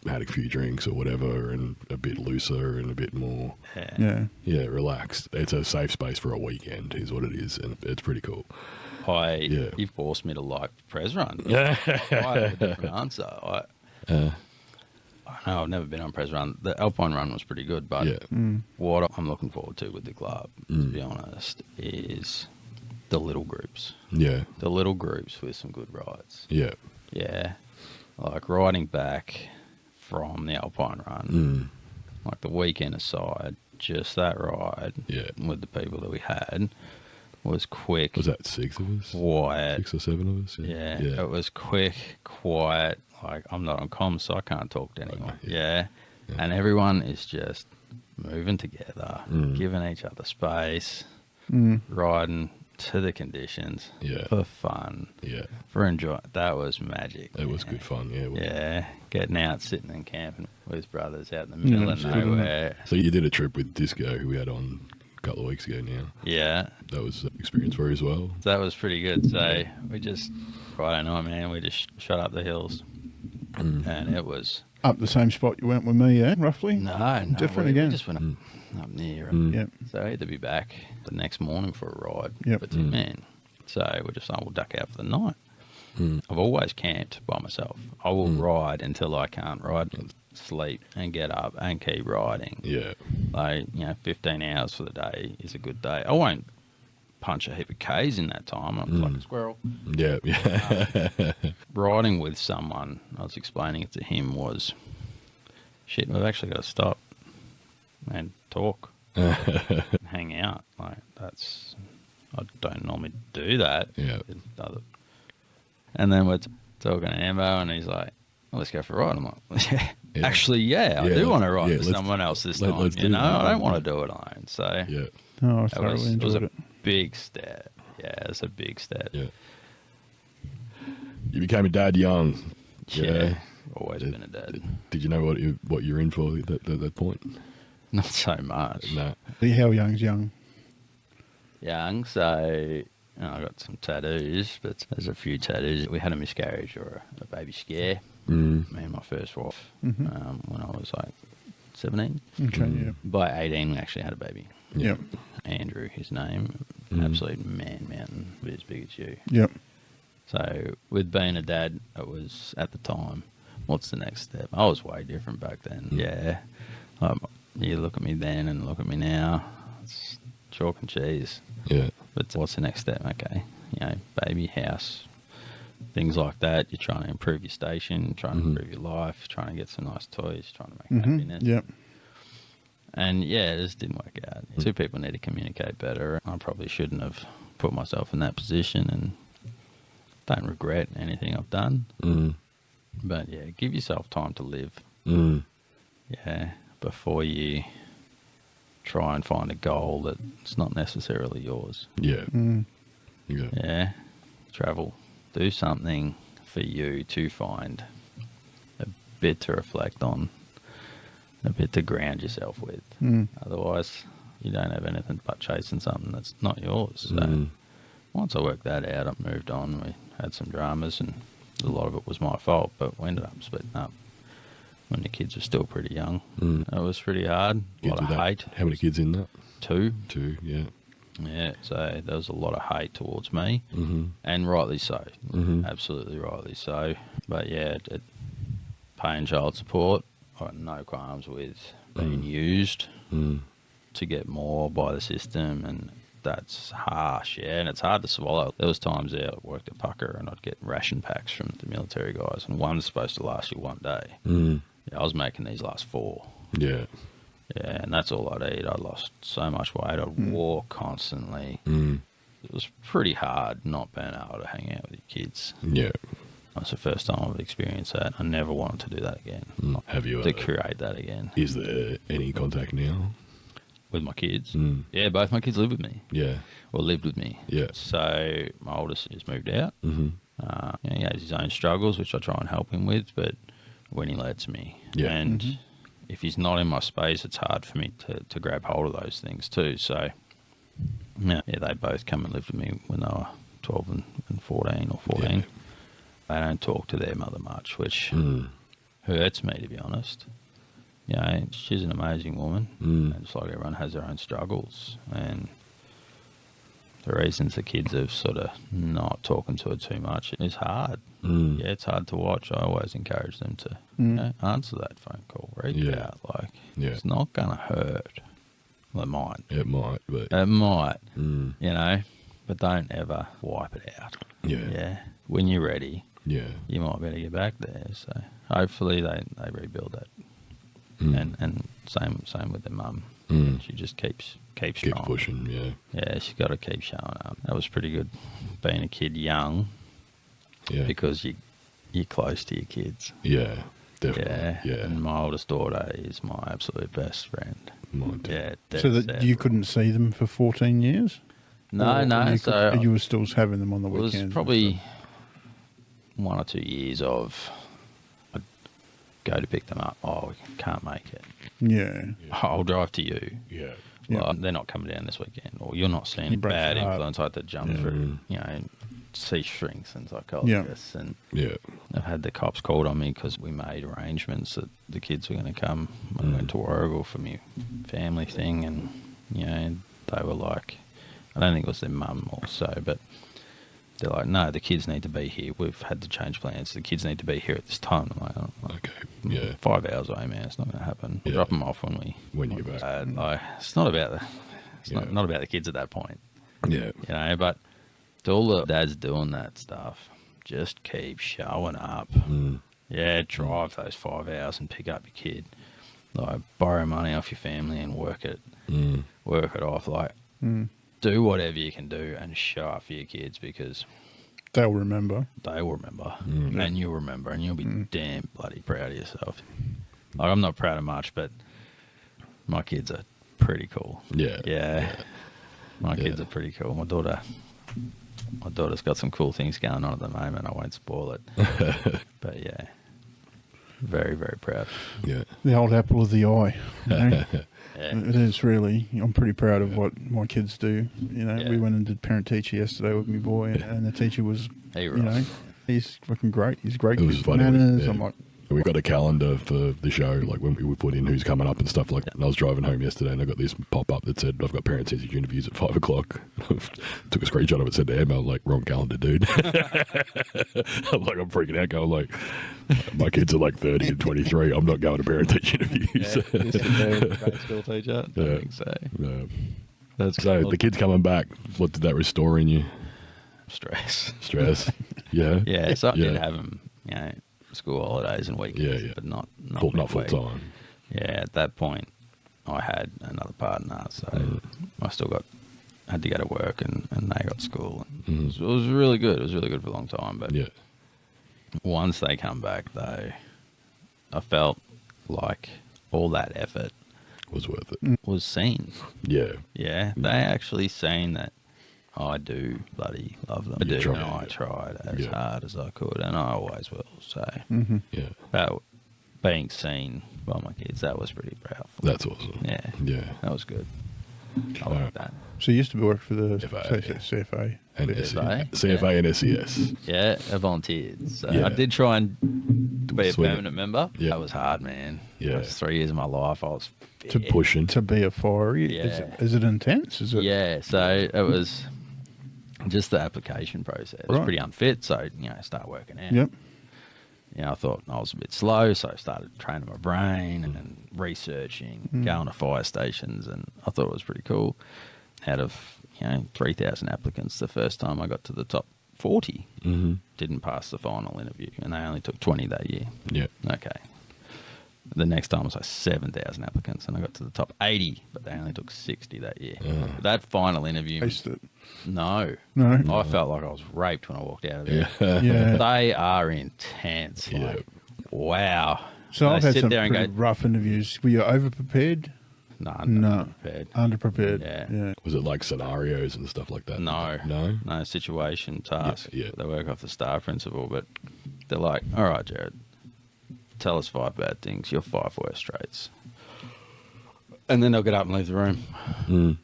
A: had a few drinks or whatever, and a bit looser and a bit more,
C: Yeah.
A: relaxed. It's a safe space for a weekend, is what it is, and it's pretty cool.
D: You forced me to like Pres Run. I have a different answer. I know I've never been on Pres Run. The Alpine Run was pretty good, but what I'm looking forward to with the club, to be honest, is the little groups.
A: Yeah.
D: The little groups with some good rides.
A: Yeah.
D: Yeah. Like riding back from the Alpine Run, like the weekend aside, just that ride with the people that we had was quick.
A: Was that 6 of us?
D: Quiet.
A: 6 or 7 of us?
D: Yeah. It was quick, quiet. Like, I'm not on comms, so I can't talk to anyone. Yeah. And everyone is just moving together, giving each other space, riding to the conditions for fun, for enjoyment. That was magic.
A: It was good fun,
D: Yeah, getting out, sitting and camping with brothers out in the middle of nowhere.
A: So you did a trip with Disco, who we had on a couple of weeks ago now.
D: Yeah.
A: That was an experience for you as well.
D: That was pretty good. So we just, I don't know, man, we just shot up the hills. And it was...
C: Up the same spot you went with me, yeah, roughly?
D: No.
C: Different
D: we
C: again?
D: just went up near.
C: Yep.
D: So I had to be back the next morning for a ride for 2 men. So we just thought we'll duck out for the night. I've always camped by myself. I will ride until I can't ride, sleep and get up and keep riding.
A: Yeah.
D: Like, 15 hours for the day is a good day. I won't punch a heap of Ks in that time. I'm like a squirrel.
A: Yeah.
D: Riding with someone, I was explaining it to him, was, shit, we've actually got to stop and talk, hang out. Like, that's, I don't normally do that.
A: Yeah.
D: And then we're talking to Ambo, and he's like, well, let's go for a ride. I'm like, actually, I do want to ride with someone else this time.
A: Let's do that.
D: I don't want to do it alone. So
C: Oh, I
D: it
C: thoroughly
D: was
C: enjoyed
D: a
C: it.
D: big step. Yeah, it was a big step.
A: Yeah. You became a dad young.
D: Yeah. Always been a dad.
A: Did you know what you're in for at that point?
D: Not so much.
A: No.
C: How young's young?
D: Young, so I got some tattoos, but there's a few tattoos. We had a miscarriage or a baby scare. Me and my first wife when I was like 17.
C: Okay, yeah.
D: By 18, we actually had a baby.
C: Yep.
D: Andrew, his name, absolute man mountain, but as big as you.
C: Yep.
D: So with being a dad, it was at the time, what's the next step? I was way different back then. Yeah. You look at me then and look at me now. It's chalk and cheese.
A: Yeah.
D: But what's the next step? Okay. Baby, house, things like that. You're trying to improve your station, trying to improve your life, trying to get some nice toys, trying to make happiness.
C: Yep.
D: And yeah, it just didn't work out. Two people need to communicate better. I probably shouldn't have put myself in that position, and don't regret anything I've done. But yeah, give yourself time to live. Yeah, before you try and find a goal that's not necessarily yours.
A: Yeah. Yeah.
D: Yeah, travel. Do something for you to find a bit to reflect on, a bit to ground yourself with. Otherwise, you don't have anything but chasing something that's not yours. So once I worked that out, I moved on. We had some dramas, and a lot of it was my fault, but we ended up splitting up when the kids were still pretty young. It was pretty hard. A lot of hate.
A: How many kids in that?
D: 2.
A: 2, yeah.
D: Yeah, so there was a lot of hate towards me, and rightly so. Absolutely rightly so. But yeah, paying child support, I got no qualms with being used to get more by the system, and that's harsh, yeah, and it's hard to swallow. There was times there I worked at Pucker and I'd get ration packs from the military guys, and one's supposed to last you one day. Yeah, I was making these last 4.
A: Yeah.
D: Yeah, and that's all I'd eat. I lost so much weight. I'd walk constantly. It was pretty hard not being able to hang out with your kids.
A: Yeah.
D: That's the first time I've experienced that. I never wanted to do that again.
A: Have you?
D: To create that again.
A: Is there any contact now?
D: With my kids? Yeah, both my kids live with me.
A: Yeah.
D: Or lived with me.
A: Yeah.
D: So my oldest has moved out. He has his own struggles, which I try and help him with, but when he lets me.
A: Yeah.
D: And if he's not in my space, it's hard for me to grab hold of those things too. So, yeah, they both come and live with me when they were 12 and 14 or 14.
A: Yeah.
D: They don't talk to their mother much, which hurts me, to be honest. You know, she's an amazing woman, and just like everyone has their own struggles, and the reasons the kids are sort of not talking to her too much is hard. Yeah, it's hard to watch. I always encourage them to answer that phone call, reach out. Like, it's not going to hurt. Well, it might.
A: It might, but...
D: It might, you know, but don't ever wipe it out.
A: Yeah.
D: Yeah. When you're ready,
A: yeah,
D: you might better get back there. So hopefully they rebuild that. And same with their mum. She just keeps strong.
A: Keep pushing, yeah.
D: Yeah, she's got to keep showing up. That was pretty good, being a kid young.
A: Yeah.
D: Because you're close to your kids.
A: Yeah, definitely.
D: Yeah.
A: Yeah.
D: And my oldest daughter is my absolute best friend.
A: Mine too.
D: Yeah.
C: So that you couldn't see them for 14 years?
D: No.
C: You were still having them on the
D: it
C: weekends?
D: was probably 1 or 2 years of I'd go to pick them up. Oh, we can't make it.
C: Yeah.
D: I'll drive to you.
A: Yeah.
D: Well, they're not coming down this weekend, or you're not seeing bad influence. I had to jump through, you know, see shrinks and psychologists, and I've had the cops called on me because we made arrangements that the kids were going to come when I went to Warrigal for my family thing, and you know, they were like, I don't think it was their mum also, but they're like, no, the kids need to be here. We've had to change plans. The kids need to be here at this time. I'm like, oh,
A: okay, yeah,
D: 5 hours away, man. It's not going to happen. We'll drop them off when
A: you get back.
D: Like, it's not about not about the kids at that point.
A: Yeah,
D: you know. But to all the dads doing that stuff, just keep showing up. Yeah, drive those 5 hours and pick up your kid. Like, borrow money off your family and work it off. Like, do whatever you can do and show up for your kids, because
C: they'll remember.
D: They will remember, and you'll remember, and you'll be damn bloody proud of yourself. Like, I'm not proud of much, but my kids are pretty cool. Yeah. My kids are pretty cool. My daughter's got some cool things going on at the moment. I won't spoil it, but yeah, very, very proud.
A: Yeah,
C: the old apple of the eye. You know?
D: Yeah.
C: It is really. I'm pretty proud of what my kids do. You know, we went and did parent teacher yesterday with my boy, and the teacher was, he's fucking great. He's great.
A: It was funny.
C: Manners. I'm like,
A: we got a calendar for the show, like when we put in who's coming up and stuff like that. And I was driving home yesterday and I got this pop-up that said, I've got parent-teacher interviews at 5 o'clock. Took a screenshot of it, said to Emma, like, wrong calendar, dude. I'm freaking out, going like, my kids are like 30 and 23. I'm not going to parent-teacher interviews.
D: Grade school teacher? Don't think so.
A: Yeah.
D: That's
A: so
D: cool.
A: the kids coming back, what did that restore in you?
D: stress.
A: Stress. Yeah.
D: Yeah, so I did have them, school holidays and weekends,
A: Yeah.
D: but not
A: Not full
D: midweek.
A: time.
D: Yeah, at that point, I had another partner, so I still had to go to work, and they got school. And it was really good. It was really good for a long time. But
A: Yeah.
D: once they come back, though, I felt like all that effort
A: Was worth it.
D: was seen.
A: Yeah.
D: Yeah, they actually seen that I do bloody love them. I
A: You
D: do,
A: tried,
D: and I
A: yeah.
D: tried as
A: Yeah.
D: hard as I could, and I always will. So
A: Yeah.
D: that being seen by my kids, that was pretty powerful.
A: That's awesome.
D: Yeah,
A: Yeah.
D: that was good. I like that.
C: So you used to work for the
A: FA.
C: CFA.
A: And
D: CFA?
A: CFA and SES.
D: Yeah, I volunteered. So
A: Yeah.
D: I did try and be a
A: Swing it.
D: permanent member.
A: Yeah.
D: That was hard, man.
A: Yeah.
D: It was 3 years of my life. I was
C: To
D: fit.
A: Pushing.
C: To be a fiery,
D: Yeah.
C: is it intense? Is it?
D: Yeah, so it was just the application process. It was
C: Right.
D: pretty unfit, so start working out.
C: Yep.
D: I thought I was a bit slow, so I started training my brain and researching, going to fire stations, and I thought it was pretty cool. Out of 3,000 applicants, the first time I got to the top 40, didn't pass the final interview, and they only took 20 that year.
A: Yeah.
D: Okay. The next time was like 7,000 applicants, and I got to the top 80, but they only took 60 that year. That final interview,
C: Taste it.
D: no.
C: No.
D: I felt like I was raped when I walked out of there.
A: Yeah.
C: Yeah.
D: They are intense.
A: Yeah.
D: Like, wow.
C: So
D: And
C: I've
D: I
C: had
D: sit
C: some
D: there and
C: pretty
D: go,
C: rough interviews. Were you over prepared?
D: no,
C: No.
D: prepared.
C: Underprepared.
D: Yeah.
A: Was it like scenarios and stuff like that?
D: No.
A: No?
D: No, situation, task.
A: Yeah.
D: They work off the STAR principle, but they're like, all right, Jared, tell us 5 bad things, your 5 worst traits. And then they'll get up and leave the room.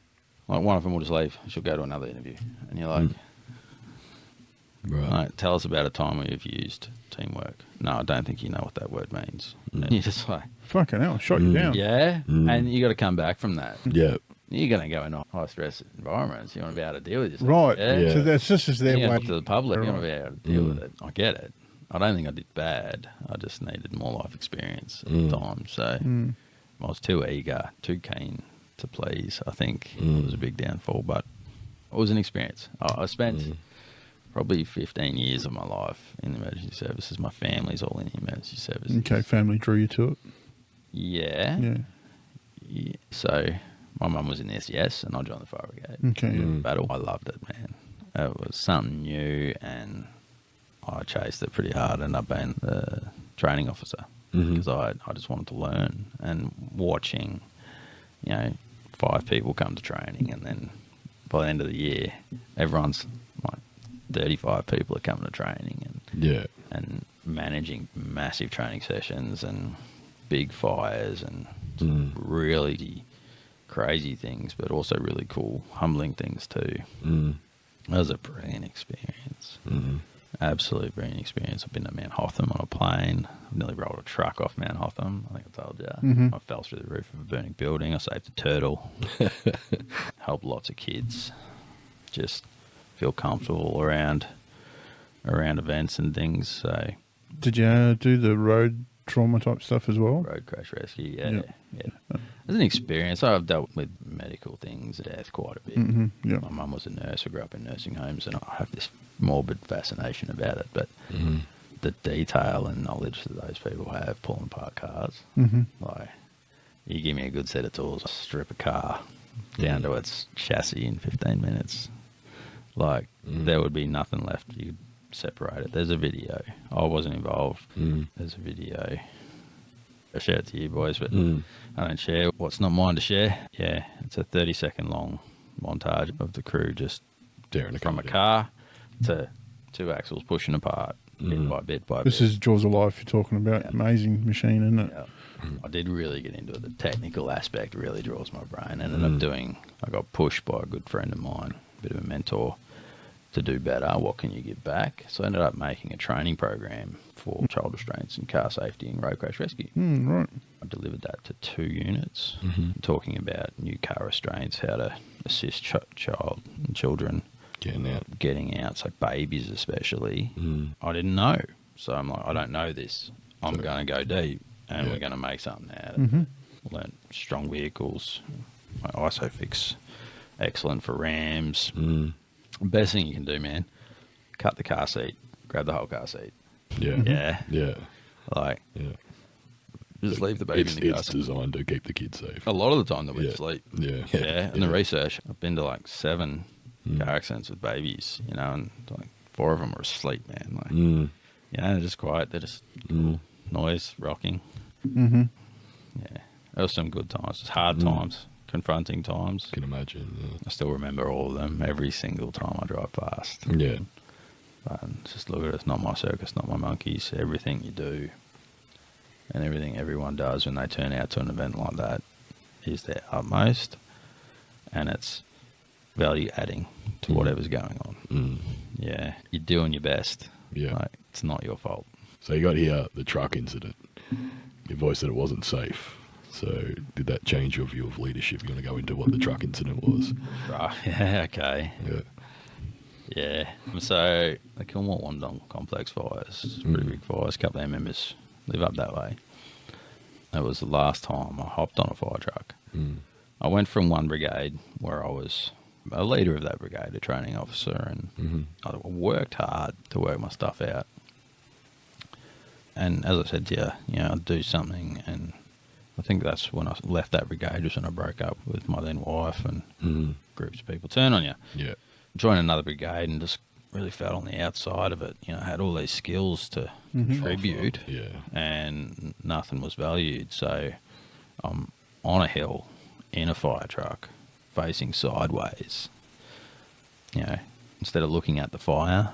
D: Like one of them will just leave. She'll go to another interview. And you're like,
A: Right.
D: right, tell us about a time where you've used teamwork. No, I don't think you know what that word means. And you're just like,
C: Fucking hell, shot you down.
D: yeah. And you got to come back from that.
A: Yeah.
D: You're going to go in high stress environments. You want to be able to deal with yourself.
C: Right.
D: Yeah.
C: So that's just as their
D: You
C: way.
D: look to the public. You want to
C: Right.
D: be able to deal with it. I get it. I don't think I did bad. I just needed more life experience at the time. So I was too eager, too keen to please. I think it was a big downfall, but it was an experience. I spent probably 15 years of my life in the emergency services. My family's all in the emergency services.
C: Okay, family drew you to it.
D: Yeah.
C: Yeah.
D: So my mum was in the SES and I joined the fire brigade.
C: Okay. Yeah.
D: Battle. I loved it, man. It was something new and I chased it pretty hard. Ended up being the training officer because I just wanted to learn, and watching, 5 people come to training, and then by the end of the year, everyone's like 35 people are coming to training, and managing massive training sessions and big fires and really crazy things, but also really cool, humbling things too. That was a brilliant experience. Absolutely brilliant experience. I've been to Mount Hotham on a plane. I've nearly rolled a truck off Mount Hotham. I think I told you. I fell through the roof of a burning building. I saved a turtle. Helped lots of kids. Just feel comfortable around events and things. So
C: Did you do the road trauma type stuff as well?
D: road crash rescue, yeah.
C: Yep.
D: It's an experience. I've dealt with medical things, death quite a bit.
C: Yeah.
D: My mum was a nurse. I grew up in nursing homes, and I have this morbid fascination about it. But the detail and knowledge that those people have pulling apart cars, like you give me a good set of tools, I'll strip a car down to its chassis in 15 minutes. Like there would be nothing left. You could separate it. There's a video. I wasn't involved. There's a video. I share it to you boys, but I don't share what's not mine to share. Yeah, it's a 30-second long montage of the crew just
A: Daring to
D: from
A: come
D: a
A: down.
D: car to 2 axles pushing apart bit by bit by
C: This
D: bit.
C: is Jaws of Life you're talking about. Amazing machine, isn't it?
D: Yeah. I did really get into it. The technical aspect really draws my brain. Ended up doing, I got pushed by a good friend of mine, a bit of a mentor, to do better. What can you give back? So I ended up making a training program for child restraints and car safety and road crash rescue.
C: Right.
D: I delivered that to 2 units, talking about new car restraints, how to assist child and children getting out, so babies especially. I didn't know. So I'm like, I don't know this. I'm going to go deep, and we're going to make something out of it. Learn strong vehicles. My ISOFIX, excellent for Rams. Best thing you can do, man. cut the car seat, grab the whole car seat.
A: Yeah.
D: Yeah.
A: Yeah.
D: Like,
A: Yeah.
D: just leave the baby in the car
A: It's
D: seat.
A: designed to keep the kids safe.
D: A lot of the time they'll be
A: Yeah.
D: asleep.
A: Yeah.
D: Yeah. And the research, I've been to like 7 car accidents with babies, you know, and like 4 of them are asleep, man. Like,
A: Mm.
D: you know, they're just quiet. They're just noise, rocking.
C: Mm-hmm.
D: Yeah. There was some good times. Just hard times, confronting times.
A: Can imagine.
D: I still remember all of them every single time I drive past.
A: Yeah.
D: But just look at it. It's not my circus, not my monkeys. Everything you do and everything everyone does when they turn out to an event like that is their utmost, and it's value adding to whatever's going on.
A: Mm.
D: Yeah, you're doing your best.
A: Yeah.
D: Like, it's not your fault.
A: So you got here the truck incident. Your voice said it wasn't safe. So did that change your view of leadership? You want to go into what the truck incident was?
D: Right. Yeah. Okay.
A: Yeah.
D: Yeah. So the Kilmore Wandong complex fires, pretty big fires. A couple of our members live up that way. It was the last time I hopped on a fire truck.
A: Mm.
D: I went from one brigade where I was a leader of that brigade, a training officer, and I worked hard to work my stuff out. And as I said to you, you know, I'd do something, and I think that's when I left that brigade, was when I broke up with my then wife, and groups of people turn on you.
A: Yeah.
D: Joined another brigade and just really felt on the outside of it. You know, had all these skills to contribute,
A: Yeah.
D: and nothing was valued. So I'm on a hill in a fire truck, facing sideways. You know, instead of looking at the fire,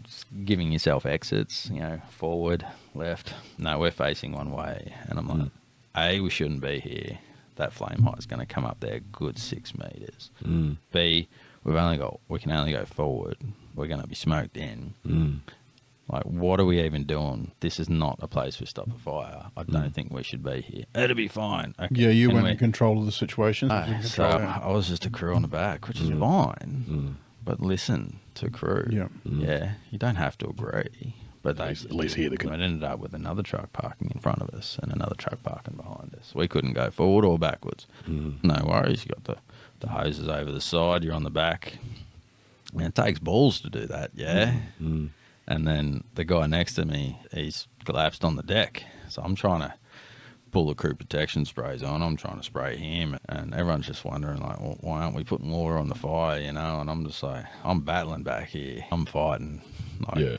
D: just giving yourself exits, you know, forward, left. No, we're facing one way. And I'm like, A, we shouldn't be here. That flame height is going to come up there a good 6 meters.
A: Mm.
D: B, we can only go forward. We're going to be smoked in. Like, what are we even doing? This is not a place for stop a fire. I don't think we should be here. It'll be fine. Okay.
C: Yeah, you
D: Anyway,
C: went in control of the situation.
D: so I was just a crew on the back, which is fine. But listen to crew.
C: Yeah.
D: Yeah, you don't have to agree. But they
A: At least hear the
D: it ended up with another truck parking in front of us and another truck parking behind us. We couldn't go forward or backwards. No worries. You got the hoses over the side. You're on the back. And it takes balls to do that. Yeah. And then the guy next to me, he's collapsed on the deck. So I'm trying to pull the crew protection sprays on. I'm trying to spray him. And everyone's just wondering, like, well, why aren't we putting water on the fire, you know? And I'm just like, I'm battling back here. I'm fighting. Like,
A: Yeah.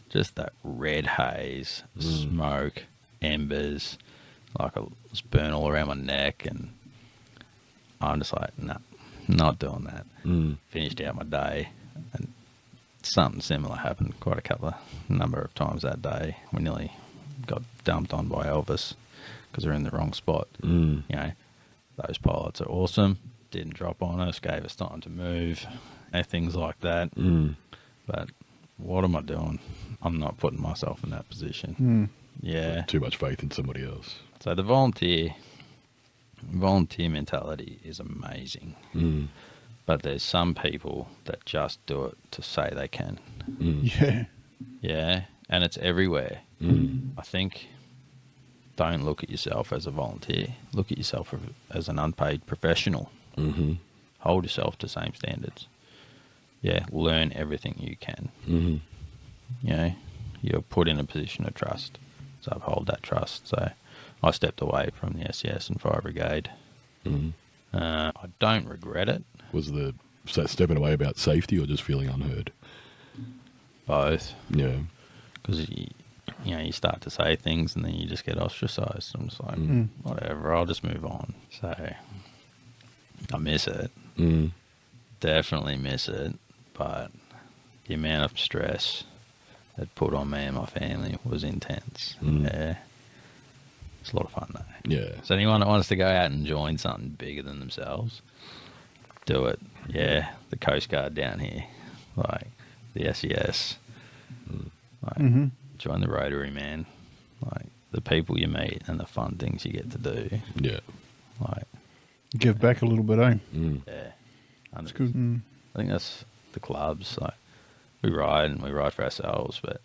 D: just that red haze, smoke, embers, like a burn all around my neck. And I'm just like, no, not doing that. Finished out my day. And something similar happened quite a number of times that day. We nearly got dumped on by Elvis because we're in the wrong spot. You know, those pilots are awesome. Didn't drop on us, gave us time to move, and things like that. But what am I doing? I'm not putting myself in that position. Yeah.
A: Too much faith in somebody else.
D: So the volunteer mentality is amazing. But there's some people that just do it to say they can.
C: Yeah.
D: Yeah. And it's everywhere. I think, don't look at yourself as a volunteer. Look at yourself as an unpaid professional. Hold yourself to the same standards. Yeah. Learn everything you can. You know, you're put in a position of trust. So uphold that trust. So I stepped away from the SES and Fire Brigade. I don't regret it.
A: Was the stepping away about safety or just feeling unheard?
D: Both.
A: Yeah.
D: Because you start to say things and then you just get ostracized. I'm just like, whatever, I'll just move on. So I miss it. Definitely miss it. But the amount of stress it put on me and my family was intense. Yeah. It's a lot of fun though.
A: Yeah.
D: So anyone that wants to go out and join something bigger than themselves, do it. Yeah. The Coast Guard down here. Like the SES. Like, join the Rotary, man. Like the people you meet and the fun things you get to do.
A: Yeah.
D: Like,
C: Give back a little bit, eh?
D: yeah.
C: It's good.
D: I think that's the clubs. Like we ride for ourselves, but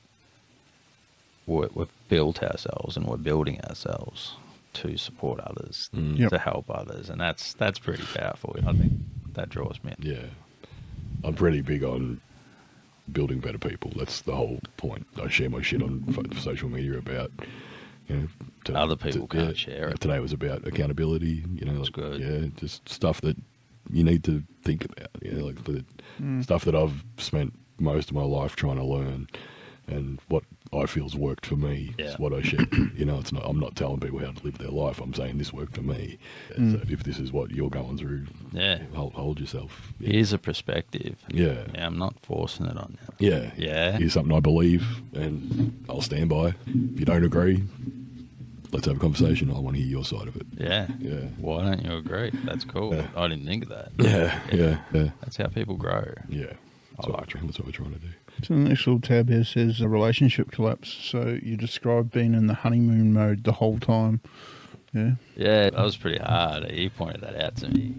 D: we've built ourselves and we're building ourselves to support others, to help others, and that's pretty powerful. I think that draws me.
A: Yeah. I'm pretty big on building better people. That's the whole point. I share my shit on social media about,
D: Other people can't share it.
A: Today was about accountability.
D: That's good.
A: Yeah, just stuff that you need to think about. Like the stuff that I've spent most of my life trying to learn, and what I feel's worked for me is what I share. It's not. I'm not telling people how to live their life. I'm saying this worked for me. So if this is what you're going through, hold yourself.
D: Here's a perspective.
A: Yeah.
D: I'm not forcing it on you.
A: Yeah. Here's something I believe, and I'll stand by. If you don't agree, let's have a conversation. I want to hear your side of it.
D: Yeah.
A: Yeah.
D: Why don't you agree? That's cool.
A: Yeah.
D: I didn't think of that.
A: Yeah.
D: That's how people grow.
A: Yeah. That's what we're trying to do.
C: So the next little tab here says a relationship collapse. So you described being in the honeymoon mode the whole time. Yeah.
D: Yeah, that was pretty hard. You pointed that out to me.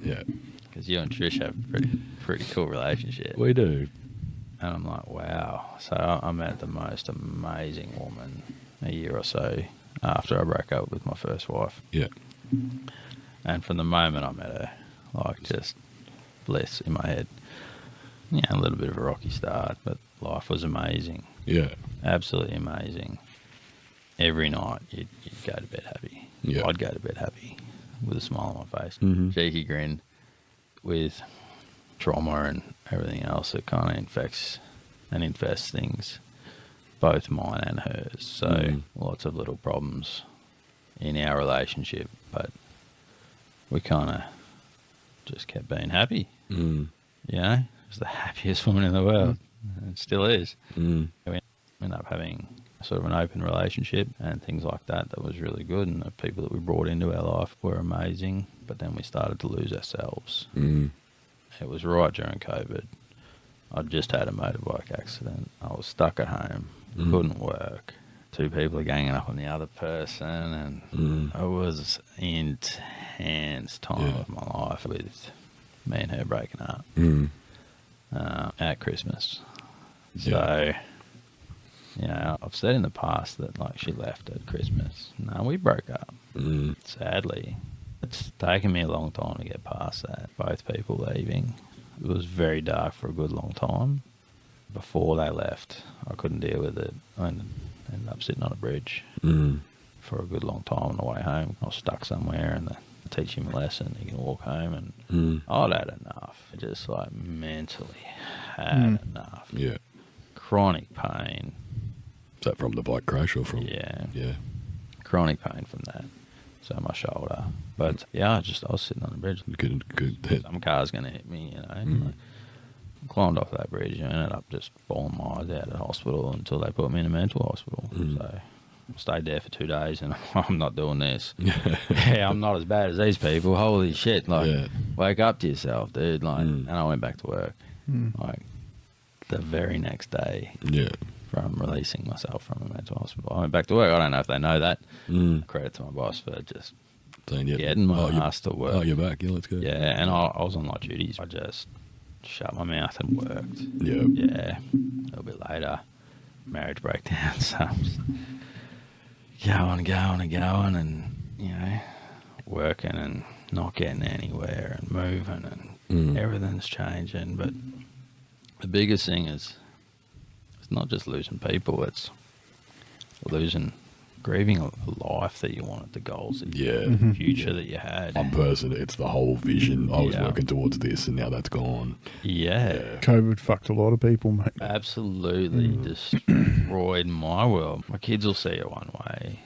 A: Yeah.
D: Because you and Trish have a pretty cool relationship.
A: We do.
D: And I'm like, wow. So I met the most amazing woman a year or so after I broke up with my first wife.
A: Yeah.
D: And from the moment I met her, like, just bliss in my head. Yeah, a little bit of a rocky start, but life was amazing.
A: Yeah.
D: Absolutely amazing. Every night you'd go to bed happy.
A: Yeah.
D: I'd go to bed happy with a smile on my face.
A: Mm-hmm.
D: Cheeky grin with trauma and everything else that kind of infests things, both mine and hers. So lots of little problems in our relationship, but we kind of just kept being happy. It was the happiest woman in the world. It still is. We ended up having sort of an open relationship and things like that. That was really good, and the people that we brought into our life were amazing, but then we started to lose ourselves. It was right during COVID. I'd just had a motorbike accident. I was stuck at home, couldn't work. 2 people are ganging up on the other person, and it was intense time of my life with me and her breaking up at Christmas. So, I've said in the past that, like, she left at Christmas. No, we broke up, sadly. It's taken me a long time to get past that, both people leaving. It was very dark for a good long time. Before they left, I couldn't deal with it. I ended up sitting on a bridge for a good long time on the way home. I was stuck somewhere and they teach him a lesson. You can walk home, and I'd had enough. Just like mentally had enough.
A: Yeah.
D: Chronic pain.
A: Is that from the bike crash or from?
D: Yeah.
A: Yeah.
D: Chronic pain from that. So my shoulder. But I was sitting on the bridge.
A: Good.
D: Some car's going to hit me, Like, climbed off that bridge and ended up just bawling my eyes out at hospital until they put me in a mental hospital. So I stayed there for 2 days, and I'm not doing this. I'm not as bad as these people. Holy shit. Like, wake up to yourself, dude. Like, and I went back to work. Like, the very next day.
A: Yeah.
D: From releasing myself from a mental hospital, I went back to work. I don't know if they know that. Credit to my boss for just getting my ass to work.
A: Oh, you're back. Yeah, let's go.
D: Yeah, and I was on light duties. I just shut my mouth and worked.
A: Yeah.
D: Yeah. A little bit later, marriage breakdown. So I'm just going and working and not getting anywhere and moving and everything's changing. But the biggest thing is, it's not just losing people, it's grieving a life that you wanted, the goals, the future that you had.
A: One person, it's the whole vision. I was working towards this, and now that's gone.
D: Yeah.
C: COVID fucked a lot of people, mate.
D: Absolutely destroyed my world. My kids will see it one way.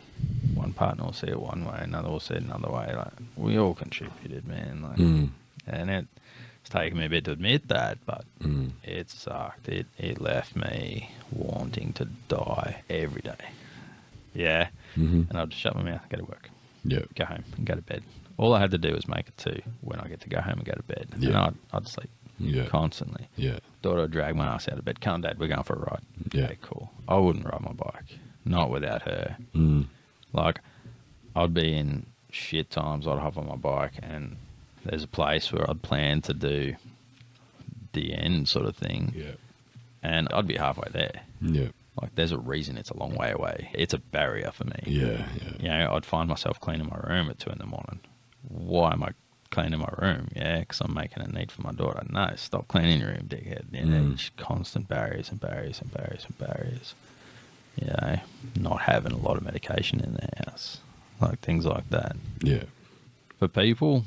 D: One partner will see it one way, another will see it another way. Like, we all contributed, man. Like, and it's taken me a bit to admit that, but it sucked. It left me wanting to die every day. Yeah. And I'd just shut my mouth and go to work.
A: Yeah.
D: Go home and go to bed. All I had to do was make it to when I get to go home and go to bed.
A: Yeah.
D: And I'd sleep constantly.
A: Yeah.
D: Thought I'd drag my ass out of bed. Come on, Dad, we're going for a ride.
A: Yeah.
D: Okay, cool. I wouldn't ride my bike. Not without her. Like, I'd be in shit times. I'd hop on my bike, and there's a place where I'd plan to do the end sort of thing.
A: Yeah.
D: And I'd be halfway there.
A: Yeah.
D: Like, there's a reason it's a long way away. It's a barrier for me.
A: Yeah.
D: I'd find myself cleaning my room at 2 a.m. Why am I cleaning my room, yeah, because I'm making a need for my daughter. No, stop cleaning your room, dickhead. You know, just constant barriers and barriers and barriers and barriers. You know, not having a lot of medication in the house, like things like that.
A: Yeah.
D: For people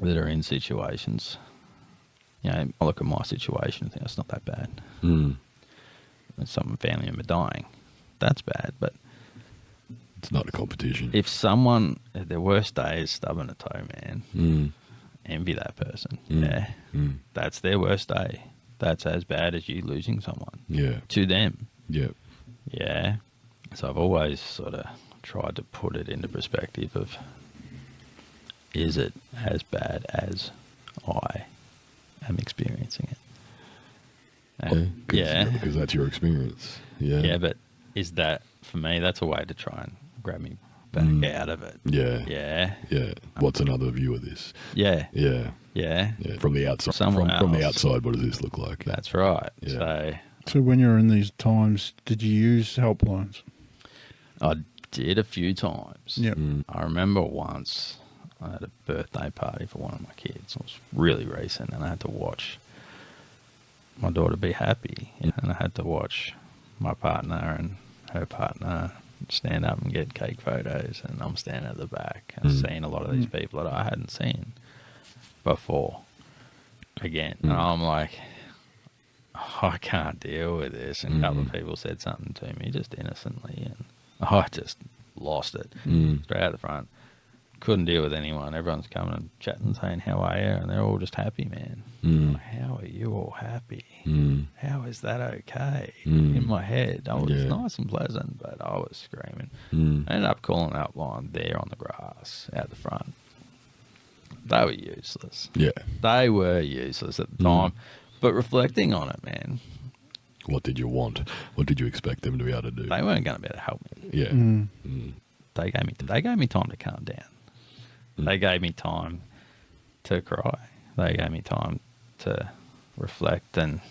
D: that are in situations, you know, I look at my situation and think it's not that bad.
A: Mm.
D: And some family member dying, that's bad. But
A: It's not a competition.
D: if someone, their worst day is stubbing a toe, man, envy that person. Yeah. That's their worst day. That's as bad as you losing someone
A: Yeah.
D: to them.
A: Yeah.
D: Yeah. So I've always sort of tried to put it into perspective of, is it as bad as I am experiencing it? And
A: Because that's your experience. Yeah.
D: yeah, but is that, for me, that's a way to try and grab me back out of it.
A: Yeah.
D: Yeah.
A: Yeah. What's another view of this?
D: Yeah.
A: Yeah.
D: Yeah.
A: Yeah. From the outside.
D: Someone
A: From the
D: else.
A: outside, what does this look like?
D: That's right.
A: Yeah.
C: So when you're in these times, did you use helplines?
D: I did a few times.
C: Yep.
D: I remember once I had a birthday party for one of my kids. It was really recent, and I had to watch my daughter be happy. And I had to watch my partner and her partner stand up and get cake photos, and I'm standing at the back and seeing a lot of these people that I hadn't seen before again. And I'm like, I can't deal with this. And a couple of people said something to me just innocently, and I just lost it straight out the front. Couldn't deal with anyone. Everyone's coming and chatting, saying, how are you? And they're all just happy, man. I'm like, how are you all happy? How is that okay? In my head, I was nice and pleasant, but I was screaming. I ended up calling an outline there on the grass out the front. They were useless.
A: Yeah.
D: They were useless at the time. But reflecting on it, man,
A: What did you want? What did you expect them to be able to do?
D: they weren't going to be able to help me.
A: Yeah.
D: They gave me time to calm down. They gave me time to cry. They gave me time to reflect and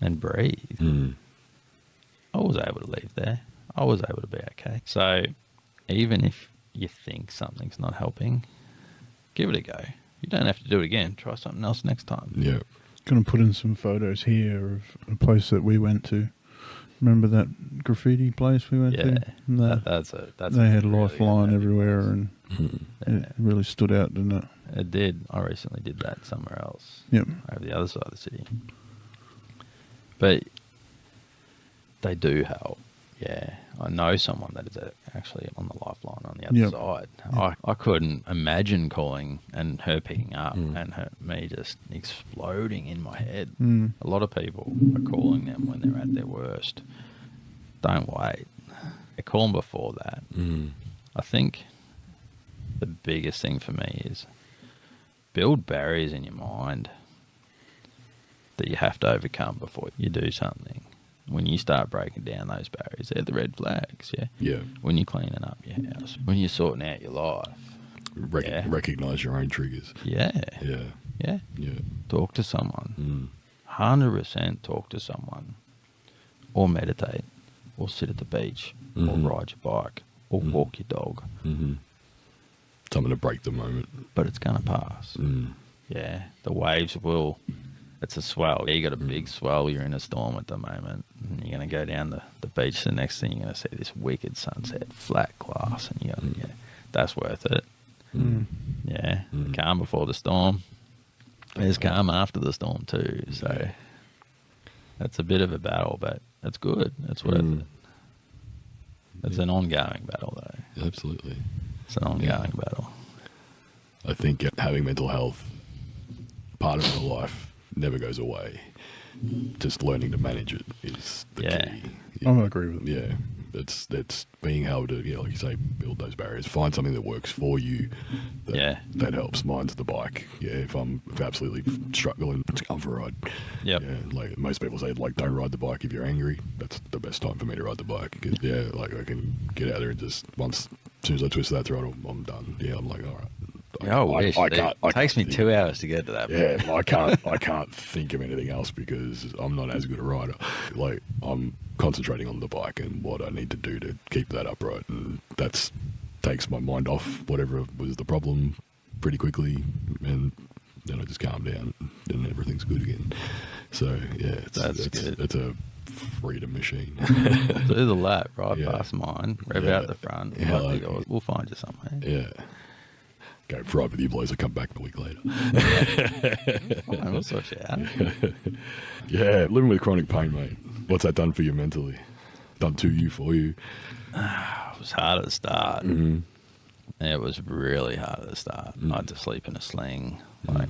D: breathe. I was able to leave there. I was able to be okay. So even if you think something's not helping, give it a go. You don't have to do it again. Try something else next time.
A: Yeah.
C: Going to put in some photos here of a place that we went to. Remember that graffiti place we went to?
D: Yeah,
C: And
D: that's
C: they had
D: really
C: Lifeline
D: good
C: everywhere, and it really stood out, didn't it?
D: It did. I recently did that somewhere else.
C: Yep.
D: Over the other side of the city. But they do help. Yeah. I know someone that is actually on the Lifeline on the other side. I couldn't imagine calling and her picking up and me just exploding in my head. A lot of people are calling them when they're at their worst. Don't wait. Call them before that. I think the biggest thing for me is build barriers in your mind that you have to overcome before you do something. When you start breaking down those barriers, they're the red flags, yeah?
A: Yeah.
D: When you're cleaning up your house, when you're sorting out your life.
A: Recognize your own triggers.
D: Yeah.
A: Yeah.
D: Yeah.
A: Yeah.
D: Talk to someone. 100% talk to someone. Or meditate. Or sit at the beach. Or ride your bike. Or walk your dog.
A: Something to break the moment.
D: But it's going to pass. Yeah. The waves will... It's a swell. You got a big swell. You're in a storm at the moment. And you're going to go down the beach. The next thing you're going to see this wicked sunset, flat glass, and you go, yeah, that's worth it. Yeah, calm before the storm. There's calm after the storm too. So that's a bit of a battle, but it's good. It's worth it. It's an ongoing battle, though.
A: Absolutely.
D: It's an ongoing battle.
A: I think having mental health part of your life never goes away. Just learning to manage it is the key.
C: I agree with it.
A: Yeah. It's being able to, like you say, build those barriers. Find something that works for you. That helps. Mine's the bike. Yeah, if I'm absolutely struggling, just go for a ride.
D: Yep.
A: Yeah, like most people say, like, don't ride the bike if you're angry. That's the best time for me to ride the bike. 'Cause, yeah, like I can get out there and just as soon as I twist that throttle, I'm done. Yeah, I'm like, all right.
D: I wish. It takes me 2 hours to get to that.
A: Yeah, I can't think of anything else because I'm not as good a rider. Like, I'm concentrating on the bike and what I need to do to keep that upright, and takes my mind off whatever was the problem pretty quickly, and then I just calm down, and everything's good again. So yeah,
D: That's good.
A: It's a freedom machine.
D: Do the lap right
A: Yeah.
D: past mine, rev
A: Yeah.
D: out the front.
A: Yeah,
D: Like
A: like-
D: yours. We'll find you somewhere.
A: Yeah. Go for ride with you boys. I come back a week later.
D: Fine, we'll sort you out.
A: Yeah, living with chronic pain, mate. What's that done for you mentally? Done to you, for you?
D: It was hard at the start.
A: Mm-hmm.
D: It was really hard at the start. I had to sleep in a sling. Like,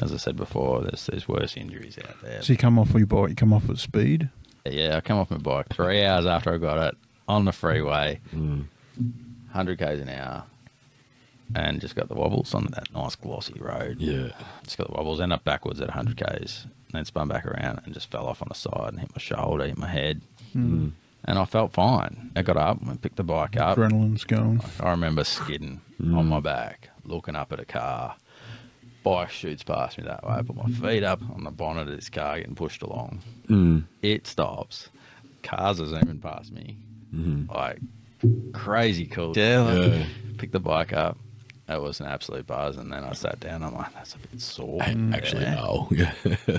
D: as I said before, there's worse injuries out there.
C: So you come off your bike, you come off at speed.
D: Yeah, I come off my bike 3 hours after I got it on the freeway, 100 k's an hour, and just got the wobbles on that nice glossy road.
A: Yeah.
D: Just got the wobbles, end up backwards at 100 k's, and then spun back around and just fell off on the side and hit my shoulder, hit my head. And I felt fine. I got up and picked the bike up.
C: Adrenaline's going.
D: I remember skidding on my back, looking up at a car. Bike shoots past me that way. I put my feet up on the bonnet of this car, getting pushed along. It stops. Cars are zooming past me. Like, crazy cool.
A: Yeah.
D: Picked the bike up. It was an absolute buzz. And then I sat down. I'm like, that's a bit sore.
A: Actually, no. Yeah.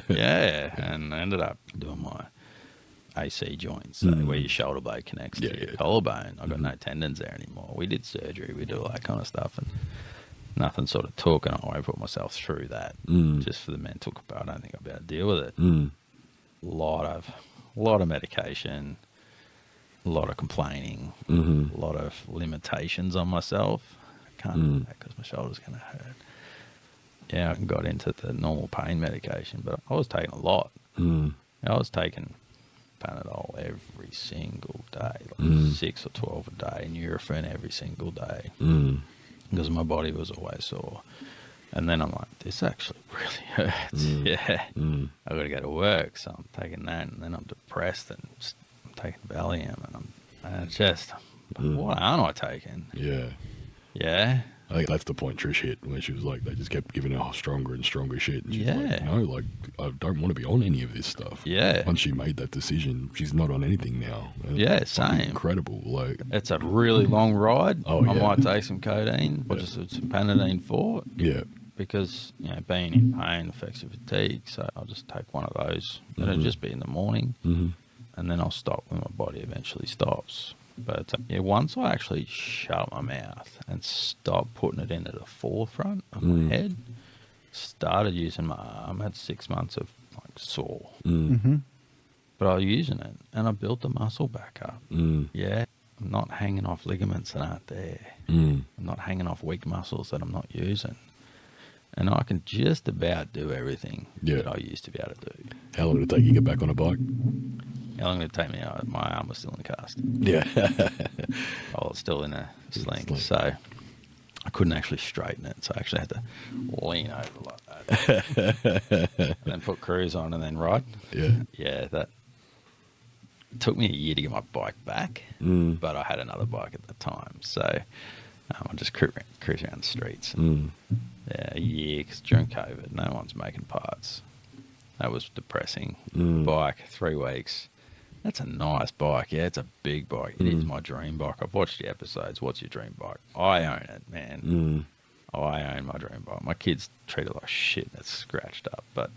D: Yeah. And I ended up doing my AC joints, so where your shoulder blade connects to your collarbone. I got no tendons there anymore. We did surgery, we did all that kind of stuff, and nothing sort of took, and I won't put myself through that just for the mental part. I don't think I'll be able to deal with it. A lot of medication, a lot of complaining, a lot of limitations on myself. I can't do that because my shoulder's going to hurt. Yeah, I got into the normal pain medication, but I was taking a lot. I was taking Panadol every single day, like 6 or 12 a day, Nurofen every single day, because my body was always sore. And then I'm like, this actually really hurts. I got to go to work, so I'm taking that, and then I'm depressed, and I'm taking Valium, and it's just, what aren't I taking?
A: Yeah.
D: Yeah.
A: I think that's the point Trish hit, where she was like, they just kept giving her stronger and stronger shit. And she's like, no, like, I don't want to be on any of this stuff.
D: Yeah.
A: Once she made that decision, she's not on anything now.
D: Yeah,
A: It's fucking
D: same.
A: incredible. Like,
D: It's a really long ride.
A: Oh,
D: I
A: yeah.
D: might take some codeine or just some Panadine for it.
A: yeah.
D: Because, being in pain affects your fatigue, so I'll just take one of those. It'll just be in the morning, and then I'll stop when my body eventually stops. But once I actually shut my mouth and stopped putting it into the forefront of my head, started using my arm, had 6 months of sore. But I was using it, and I built the muscle back up. Yeah, I'm not hanging off ligaments that aren't there. I'm not hanging off weak muscles that I'm not using. And I can just about do everything that I used to be able to do.
A: How long did it take you to get back on a bike?
D: How long did it take me? My arm was still in the cast.
A: Yeah.
D: I was still in a sling, so I couldn't actually straighten it. So I actually had to lean over like that, and then put cruise on, and then ride. Yeah, that took me a year to get my bike back, but I had another bike at the time, so I just cruise around the streets. Yeah, a year, because during COVID, no one's making parts. That was depressing. Bike, 3 weeks. That's a nice bike. Yeah, it's a big bike. It is my dream bike. I've watched the episodes. What's your dream bike? I own it, man. I own my dream bike. My kids treat it like shit. That's scratched up, but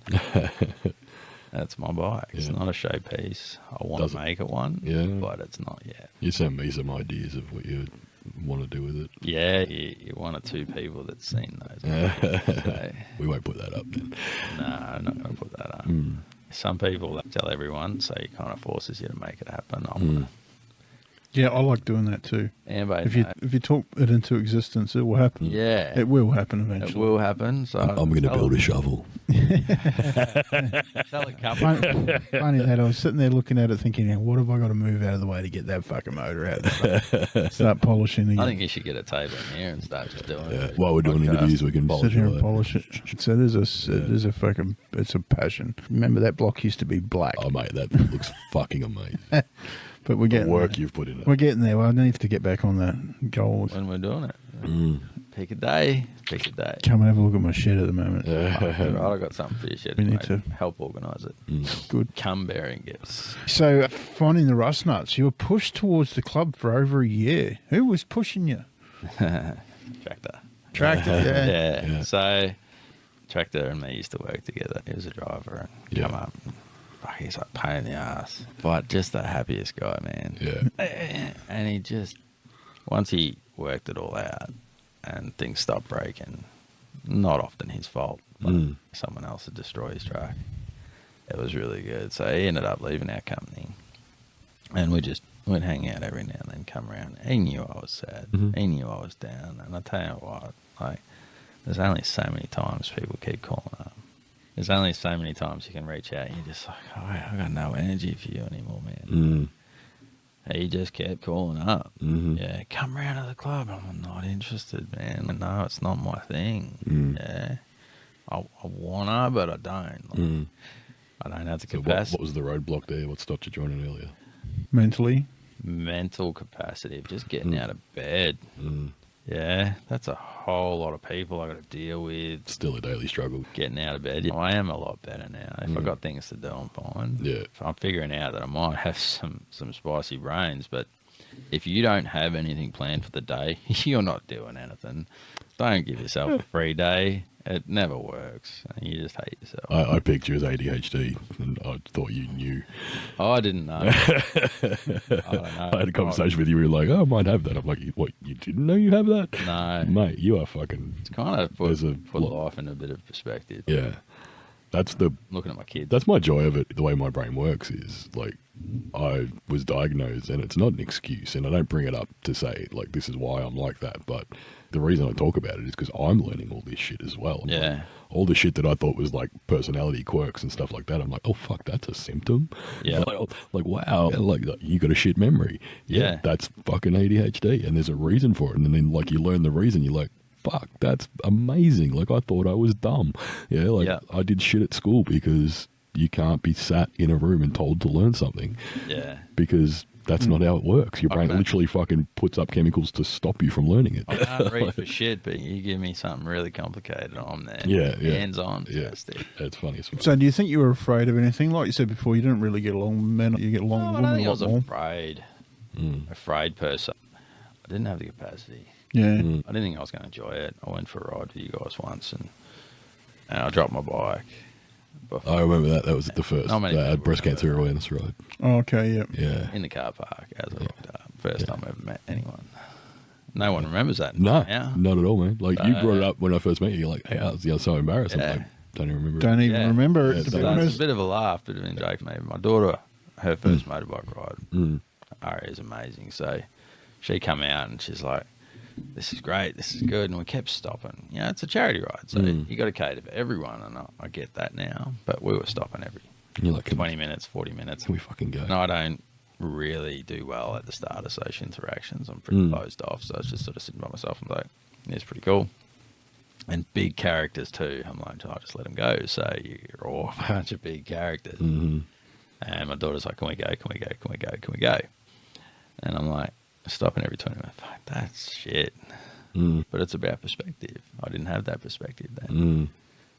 D: that's my bike. It's not a showpiece. I want to make it one, but it's not yet.
A: You sent me some ideas of what you want to do with it.
D: Yeah, you're one or two people that's seen those. So,
A: We won't put that up then.
D: no, I'm not going to put that up. Some people that tell everyone, so it kind of forces you to make it happen.
C: Yeah, I like doing that too.
D: Anybody
C: If you talk it into existence, it will happen.
D: Yeah.
C: It will happen
D: It
C: eventually.
D: will happen. So
A: I'm going to build a shovel.
D: Tell a couple.
C: Funny that I was sitting there looking at it thinking, what have I got to move out of the way to get that fucking motor out of the Start polishing again.
D: I think you should get a table in here and start just doing it.
A: While we're doing
D: Podcast.
A: interviews, we can
C: Sit
A: polish
C: here
A: all
C: and
A: that.
C: polish it. So it's a passion. Remember that block used to be black,
A: Oh, mate, that looks fucking amazing.
C: but we're
A: The
C: getting
A: work
C: there.
A: you've put in it.
C: We're getting there. Well, I need to get back on that goal.
D: When we're doing it. Pick a day. Pick a day.
C: Come and have a look at my shed at the moment.
D: Right, I got something for you, Shed.
C: We need
D: mate.
C: to-
D: help organise it.
C: Good.
D: Come bearing gifts.
C: So, finding the Rustnuts, you were pushed towards the club for over a year. Who was pushing you?
D: Tractor.
C: Tractor, yeah.
D: Yeah. So Tractor and me used to work together. He was a driver and come up. And, fuck, he's like pain in the ass, but just the happiest guy, man.
A: Yeah.
D: And he just, once he worked it all out and things stopped breaking, not often his fault, but someone else had destroyed his truck. It was really good. So he ended up leaving our company, and we'd hang out every now and then, come around. He knew I was sad. He knew I was down. And I tell you what, like, there's only so many times people keep calling up. There's only so many times you can reach out and you're just like, oh, I got no energy for you anymore, man. He just kept calling up. Yeah, come round to the club. I'm not interested, man. No, it's not my thing. Yeah, I wanna, but I don't. Like, I don't have the capacity.
A: What was the roadblock there? What stopped you joining earlier?
C: Mentally.
D: Mental capacity of just getting out of bed. Yeah, that's a whole lot of people I got to deal with.
A: Still a daily struggle.
D: Getting out of bed. I am a lot better now. If I got things to do, I'm fine.
A: Yeah.
D: I'm figuring out that I might have some spicy brains, but if you don't have anything planned for the day, you're not doing anything. Don't give yourself a free day. It never works. You just hate yourself.
A: I picked you as ADHD, and I thought you knew.
D: Oh, I didn't know. I don't know.
A: I had a conversation with you. You were like, "Oh, I might have that." I'm like, "What? You didn't know you have that?"
D: No,
A: mate, you are fucking.
D: It's kind of put life in a bit of perspective.
A: Yeah,
D: looking at my kids.
A: That's my joy of it. The way my brain works is like, I was diagnosed, and it's not an excuse, and I don't bring it up to say like this is why I'm like that, but the reason I talk about it is because I'm learning all this shit as well.
D: Yeah.
A: Like, all the shit that I thought was like personality quirks and stuff like that, I'm like, oh fuck, that's a symptom.
D: Yeah.
A: Like wow, like you got a shit memory.
D: Yeah.
A: That's fucking ADHD, and there's a reason for it. And then like you learn the reason, you're like, fuck, that's amazing. Like I thought I was dumb. Yeah. Like I did shit at school because you can't be sat in a room and told to learn something. Yeah. Because that's not how it works. Your brain literally fucking puts up chemicals to stop you from learning it.
D: I can't read for shit, but you give me something really complicated, I'm there.
A: Yeah.
D: Hands on.
A: Yeah. It's funny as well.
C: So do you think you were afraid of anything? Like you said before, you didn't really get along with men. You get along with
D: I don't
C: women
D: think
C: a
D: I
C: lot
D: was
C: more.
D: afraid per se. I didn't have the capacity.
C: Yeah.
D: I didn't think I was going to enjoy it. I went for a ride with you guys once, and I dropped my bike.
A: I remember that. That was the first breast cancer awareness ride.
C: Oh, okay, yeah.
A: Yeah.
D: In the car park as I looked up. First time I ever met anyone. No one remembers that.
A: No,
D: now.
A: not at all, man. Like you brought it up when I first met you. You're like, hey, I was so embarrassed. I'm like, don't even remember.
C: Don't even remember it, to be
D: It's
C: honest.
D: a bit of a laugh, bit of a joke maybe. My daughter, her first motorbike ride, Ari is amazing. So she come out and she's like, this is great, this is good, and we kept stopping. You know, it's a charity ride, so you got to cater for everyone, and I get that now. But we were stopping every
A: You're like,
D: 20 minutes, 40 minutes.
A: Can we fucking go?
D: No, I don't really do well at the start of social interactions. I'm pretty closed off, so I was just sort of sitting by myself and like, it's pretty cool. And big characters too. I'm like, I'll just let them go. So you're all a bunch of big characters. And my daughter's like, can we go? Can we go? Can we go? Can we go? And I'm like, stopping every 20 minutes. Fuck, that's shit. But it's about perspective. I didn't have that perspective then.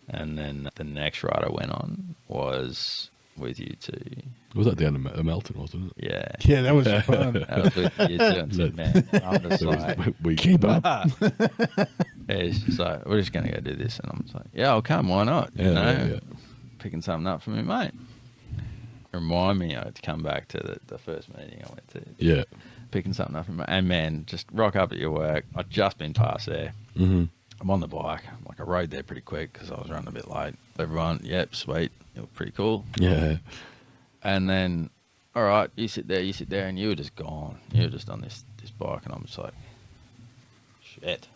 D: And then the next ride I went on was with you two.
A: Was that down in Melton, wasn't it?
D: Yeah.
C: Yeah, that was fun.
D: That was with you two. And said, man, I'm just like,
A: We keep up.
D: yeah, it's just like, we're just going to go do this. And I'm just like, yeah, I'll come. Why not? You know, picking something up for me, mate. Remind me to come back to the first meeting I went to.
A: Yeah.
D: Picking something up from, and man, just rock up at your work. I'd just been past there. I'm on the bike. Like I rode there pretty quick because I was running a bit late. Everyone, yep, sweet. It was pretty cool.
A: Yeah.
D: And then, all right, you sit there, and you were just gone. You were just on this bike, and I'm just like, shit.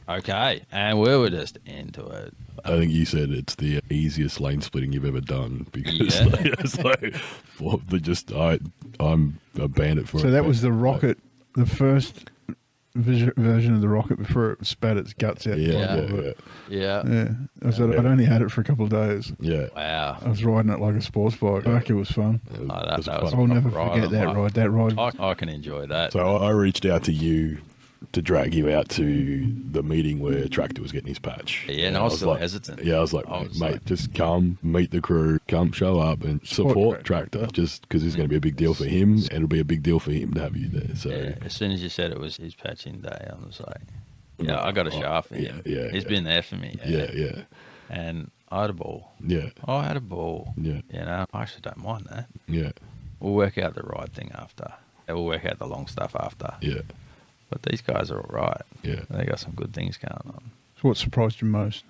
D: Okay. And we were just into it.
A: I think you said it's the easiest lane splitting you've ever done because it's like, I'm a bandit for it.
C: So that was the rocket, the first version of the rocket before it spat its guts out.
D: Yeah.
C: I'd only had it for a couple of days.
A: Yeah.
D: Wow.
C: I was riding it like a sports bike. Like it was fun.
D: That was
C: I'll never forget that ride. That ride.
D: I can enjoy that.
A: So I reached out to you to drag you out to the meeting where Tractor was getting his patch.
D: Yeah, and I was still hesitant.
A: Yeah, I was like, mate, just come, meet the crew, come, show up and support Tractor, just because it's going to be a big deal for him. And it'll be a big deal for him to have you there. So
D: as soon as you said it was his patching day, I was like, Yeah, I got a shaft for
A: Yeah,
D: him.
A: yeah,
D: He's
A: yeah.
D: been there for me.
A: Yeah.
D: And I had a ball.
A: Yeah.
D: I had a ball.
A: Yeah.
D: You know, I actually don't mind that.
A: Yeah.
D: We'll work out the right thing after. We'll work out the long stuff after.
A: Yeah.
D: But these guys are all right.
A: Yeah.
D: They got some good things going on.
C: So what surprised you most?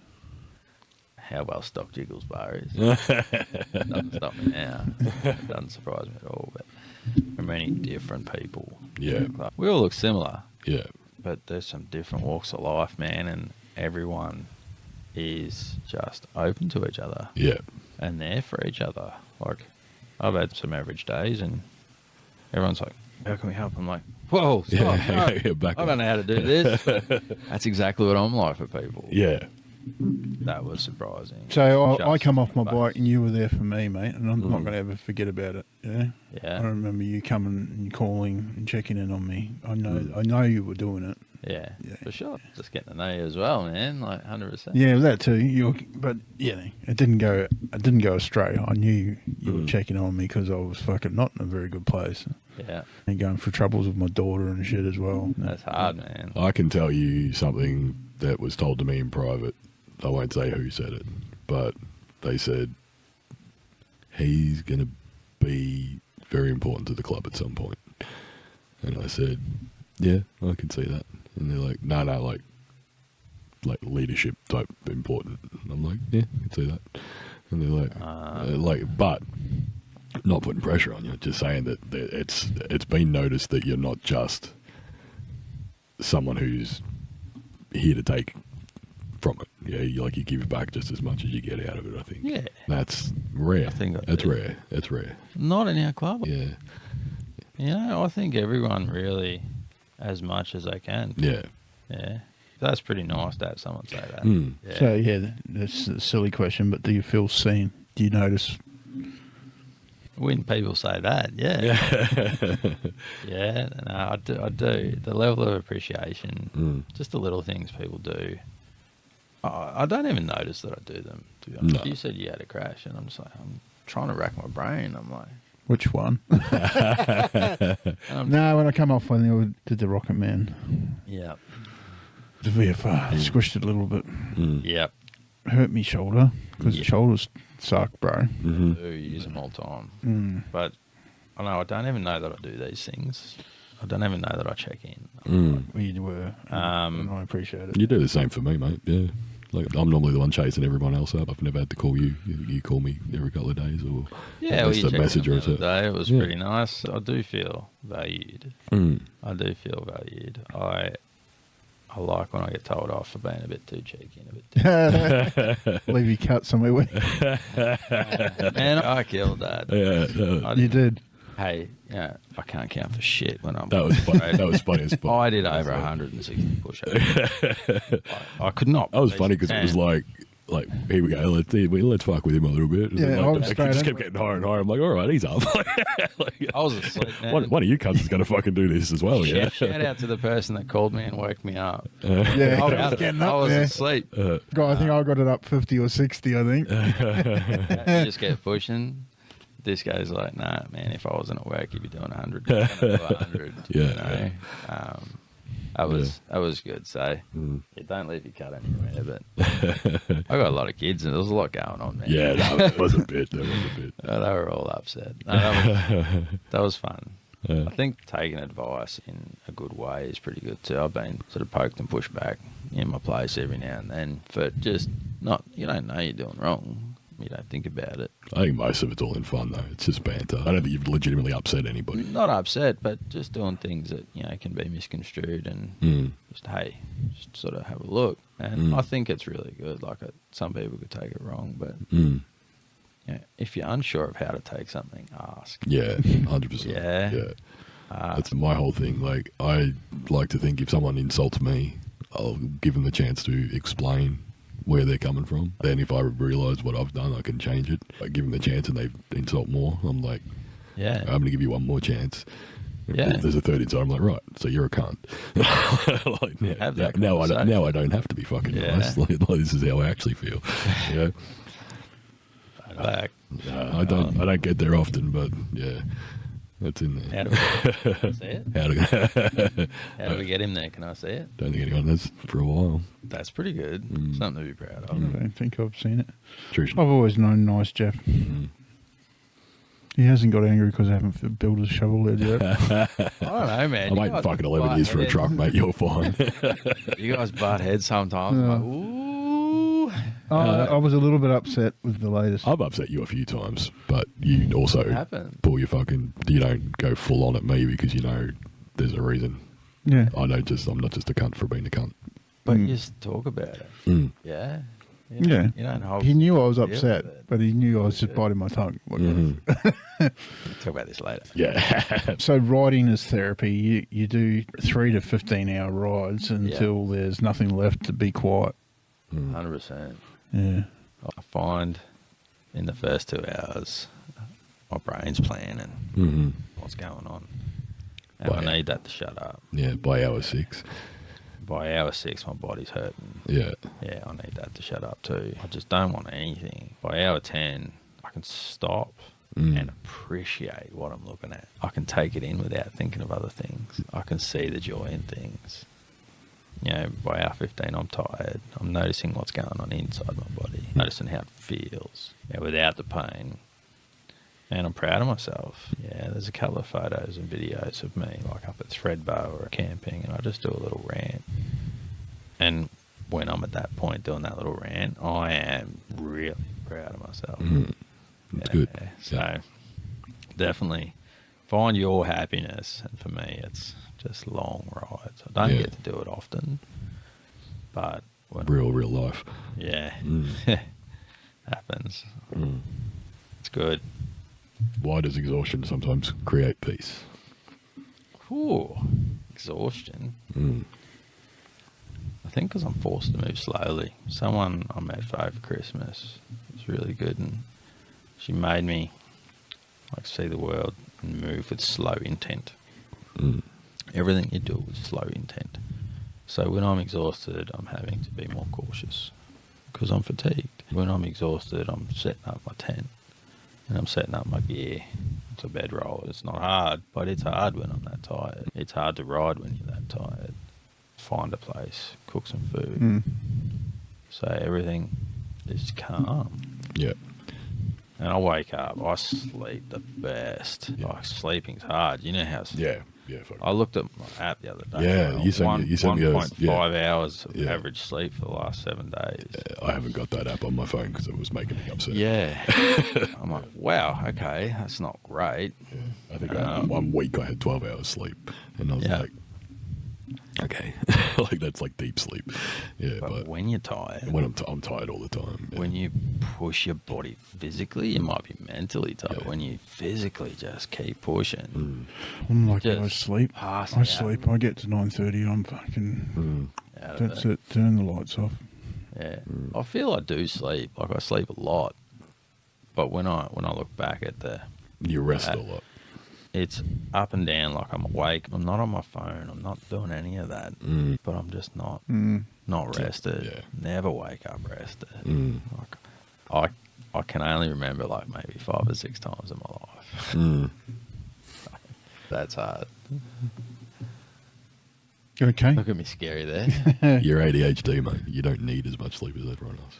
D: How well stocked Jiggles Bar is. Doesn't stop me now. It doesn't surprise me at all. But we're many different people.
A: Yeah.
D: Like, we all look similar,
A: Yeah.
D: but there's some different walks of life, man, and everyone is just open to each other
A: Yeah.
D: and there for each other. Like, I've had some average days, and everyone's like, "How can we help?" I'm like, "Whoa, stop!
A: Yeah.
D: No,
A: Back
D: I
A: off.
D: don't know how to do this." But that's exactly what I'm like for people.
A: Yeah.
D: That was surprising.
C: So I
D: Just
C: come off my
D: face.
C: bike and you were there for me, mate, and I'm not going to ever forget about it. Yeah.
D: Yeah.
C: I remember you coming and calling and checking in on me. I know you were doing it.
D: Yeah,
C: Yeah.
D: for sure. Just getting to know you as well, man. Like 100%.
C: Yeah, that too. But yeah, it didn't go astray. I knew you were checking on me because I was fucking not in a very good place
D: Yeah.
C: and going through troubles with my daughter and shit as well.
D: That's hard, man.
A: I can tell you something that was told to me in private. I won't say who said it, but they said he's going to be very important to the club at some point. And I said, yeah, I can see that. And they're like, no, like leadership type important. And I'm like, yeah, I can see that. And they're like, but not putting pressure on you, just saying that it's been noticed that you're not just someone who's here to take from it. Yeah, you give back just as much as you get out of it, I think.
D: Yeah.
A: That's rare.
D: I think
A: That's rare. That's rare.
D: Not in our club.
A: Yeah.
D: You know, I think everyone really, as much as they can.
A: Yeah.
D: Yeah. That's pretty nice to have someone say that.
A: Mm.
D: Yeah.
C: So yeah, that's a silly question, but do you feel seen? Do you notice?
D: When people say that, yeah. Yeah, no, I do. The level of appreciation, just the little things people do. I don't even notice that I do them, to be honest.
A: No.
D: You said you had a crash, and I'm just like, I'm trying to rack my brain. I'm like,
C: Which one?
D: I'm,
C: No, when I come off when they did the Rocket Man,
D: yeah,
C: the VFR squished it a little bit,
D: yep.
C: hurt me shoulder because
D: Yeah.
C: the shoulders suck, bro.
A: Mm-hmm.
D: I do use them all the time. But I know I don't even know that I do these things. I don't even know that I check in.
C: You were, and I appreciate it.
A: You do the same for me, mate. Yeah. Like, I'm normally the one chasing everyone else up. I've never had to call you. You call me every couple of days, or
D: Yeah, well,
A: just
D: you
A: a
D: checked
A: message
D: in
A: or
D: the
A: a
D: other day. It was
A: Yeah.
D: pretty nice. I do feel valued. I do feel valued. I like when I get told off for being a bit too cheeky and a bit too...
C: Leave you cut somewhere.
D: Man, I killed that.
A: Yeah.
C: You did.
D: Hey, yeah, I can't count for shit when I'm...
A: That was funny. That was funny as fuck.
D: I did over 160 push-ups. I could not.
A: That was funny because it was like, here we go. Let's fuck with him a little bit. And
C: Yeah,
A: then,
C: I was
A: it
C: straight
A: just
C: in.
A: kept getting higher and higher. I'm like, all right, he's up.
D: I was asleep, man.
A: One of you cunts is going to fucking do this as well. Yeah.
D: Shout out to the person that called me and woke me up.
C: Yeah,
D: I
C: I
D: was,
C: was getting
D: I
C: up
D: was
C: there.
D: asleep.
C: God, I think I got it up 50 or 60, I think.
D: You just kept pushing. This guy's like, nah, man, if I wasn't at work, you'd be doing 100. You're gonna do 100.
A: Yeah,
D: You know? That was good. So, yeah, don't leave your cut anywhere. But I got a lot of kids, and there was a lot going on, man.
A: Yeah, that was a bit. That was a bit.
D: They were all upset. No, that was fun.
A: Yeah.
D: I think taking advice in a good way is pretty good too. I've been sort of poked and pushed back in my place every now and then for just not, you don't know you're doing wrong. You don't think about it.
A: I think most of it's all in fun, though. It's just banter. I don't think you've legitimately upset anybody.
D: Not upset, but just doing things that, can be misconstrued and just sort of have a look. And I think it's really good. Like, some people could take it wrong, but if you're unsure of how to take something, ask.
A: Yeah, 100%.
D: Yeah.
A: That's my whole thing. Like, I like to think if someone insults me, I'll give them the chance to explain where they're coming from. Then if I realise what I've done, I can change it. I give them the chance and they insult more. I'm like,
D: Yeah.
A: I'm going to give you one more chance.
D: Yeah.
A: If there's a third insult, I'm like, right, so you're a cunt. Like,
D: Have that
A: now
D: conversation.
A: I don't have to be fucking
D: Yeah.
A: nice. Like, this is how I actually feel. You know?
D: Back.
A: I don't get there often, but yeah. It's in there.
D: How do we see it? How do we get him there? Can I see it?
A: Don't think anyone has for a while.
D: That's pretty good. Something to be proud of.
C: I don't think I've seen it.
A: Traditional.
C: I've always known Nice Jeff. He hasn't got angry because I haven't built a shovel there yet.
D: I don't know, man.
A: I'm waiting fucking 11 years for a truck, mate. You're fine.
D: You guys butt heads sometimes. I'm like, ooh.
C: I was a little bit upset with the latest.
A: I've upset you a few times, but you also
D: Happened.
A: pull your fucking. You don't go full on at me because you know there's a reason.
C: Yeah.
A: I'm not just a cunt for being a cunt.
D: But you just talk about it. Yeah.
C: Yeah.
D: You don't hold.
C: He knew I was
D: deal with
C: upset,
D: it.
C: but he knew I was just biting my tongue.
D: Talk about this later.
A: Yeah.
C: So riding is therapy. You do 3 to 15 hour rides until there's nothing left to be quiet.
D: 100%.
C: Yeah.
D: I find in the first 2 hours, my brain's planning what's going on. And
A: Wow.
D: I need that to shut up.
A: Yeah. By hour 6.
D: By hour 6, my body's hurting.
A: Yeah.
D: Yeah, I need that to shut up too. I just don't want anything. By hour 10, I can stop and appreciate what I'm looking at. I can take it in without thinking of other things. I can see the joy in things. You know, by hour 15, I'm tired. I'm noticing what's going on inside my body, noticing how it feels without the pain. And I'm proud of myself. Yeah, there's a couple of photos and videos of me, like up at Threadbow or camping, and I just do a little rant. And when I'm at that point doing that little rant, I am really proud of myself.
A: It's good.
D: So definitely find your happiness. And for me, it's just long rides. I don't get to do it often, but when
A: Real life.
D: happens. It's good.
A: Why does exhaustion sometimes create peace?
D: Ooh, exhaustion. I think because I'm forced to move slowly. Someone I met for over Christmas was really good, and she made me like see the world and move with slow intent. Everything you do with slow intent. So when I'm exhausted, I'm having to be more cautious because I'm fatigued. When I'm exhausted, I'm setting up my tent and I'm setting up my gear. It's a bedroll. It's not hard, but it's hard when I'm that tired. It's hard to ride when you're that tired. Find a place, cook some food. So everything is calm.
A: Yeah.
D: And I wake up, I sleep the best. Like sleeping's hard. You know how
A: Yeah. Yeah. Fuck.
D: I looked at my app the other day.
A: Yeah, you sent me those.
D: 1.5 hours of
A: Yeah.
D: average sleep for the last 7 days.
A: I haven't got that app on my phone because it was making me upset.
D: Yeah. I'm like, wow, okay, that's not great.
A: Yeah. I think 1 week I had 12 hours sleep, and I was like, okay, like that's like deep sleep. Yeah,
D: But when you're tired,
A: when I'm tired all the time. Yeah.
D: when you push your body physically, you might be mentally tired.
A: Yeah.
D: When you physically just keep pushing,
C: I'm like,
D: Just
C: I sleep.
D: pass
C: I
D: out.
C: sleep. I get to 9:30. I'm fucking.
D: out of
C: That's
D: it.
C: it. Turn the lights off.
D: Yeah, I feel I do sleep. Like I sleep a lot, but when I look back at
A: You rest a lot.
D: it's up and down. Like I'm awake. I'm not on my phone. I'm not doing any of that. But I'm just not rested.
A: Yeah.
D: Never wake up rested. Like I can only remember like maybe 5 or 6 times in my life. That's hard.
C: Okay.
D: Look at me scary there.
A: You're ADHD, mate. You don't need as much sleep as everyone else.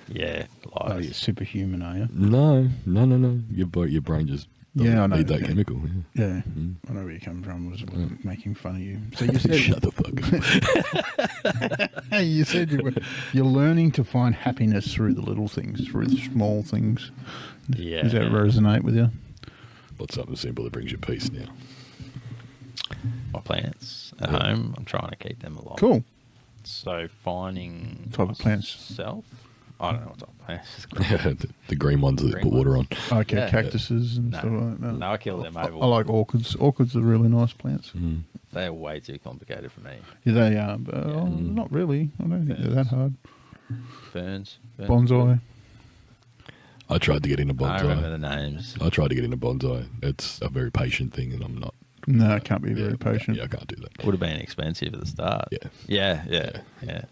D: Yeah,
C: Oh,
D: lies.
C: you're superhuman, are you?
A: No. Your brain just doesn't
C: Yeah, I know.
A: need that chemical. Yeah.
C: Yeah. I know where you come from. Was making fun of you. So you said
A: Shut the fuck up.
C: Hey, you said you're learning to find happiness through the little things, through the small things.
D: Yeah.
C: Does that resonate with you?
A: What's something simple that brings you peace now?
D: My plants at home, I'm trying to keep them alive.
C: Cool.
D: So finding
C: Type of plants?
D: myself, I don't know what type of plants.
A: The green ones that you
D: Green
A: put water on.
C: Okay,
D: Yeah.
C: cactuses and
D: No.
C: stuff like that.
D: No, I kill them over.
C: I like orchids. Orchids are really nice plants.
D: They're way too complicated for me.
C: Yeah, they are, but not really. I don't think they're that hard.
D: Ferns.
C: Bonsai.
A: I tried to get into
D: I don't remember
A: bonsai.
D: the names.
A: I tried to get into bonsai. It's a very patient thing, and I'm not.
C: No, it can't be very patient.
A: Yeah, I can't do that.
D: Would have been expensive at the start.
A: Yeah.
D: Yeah.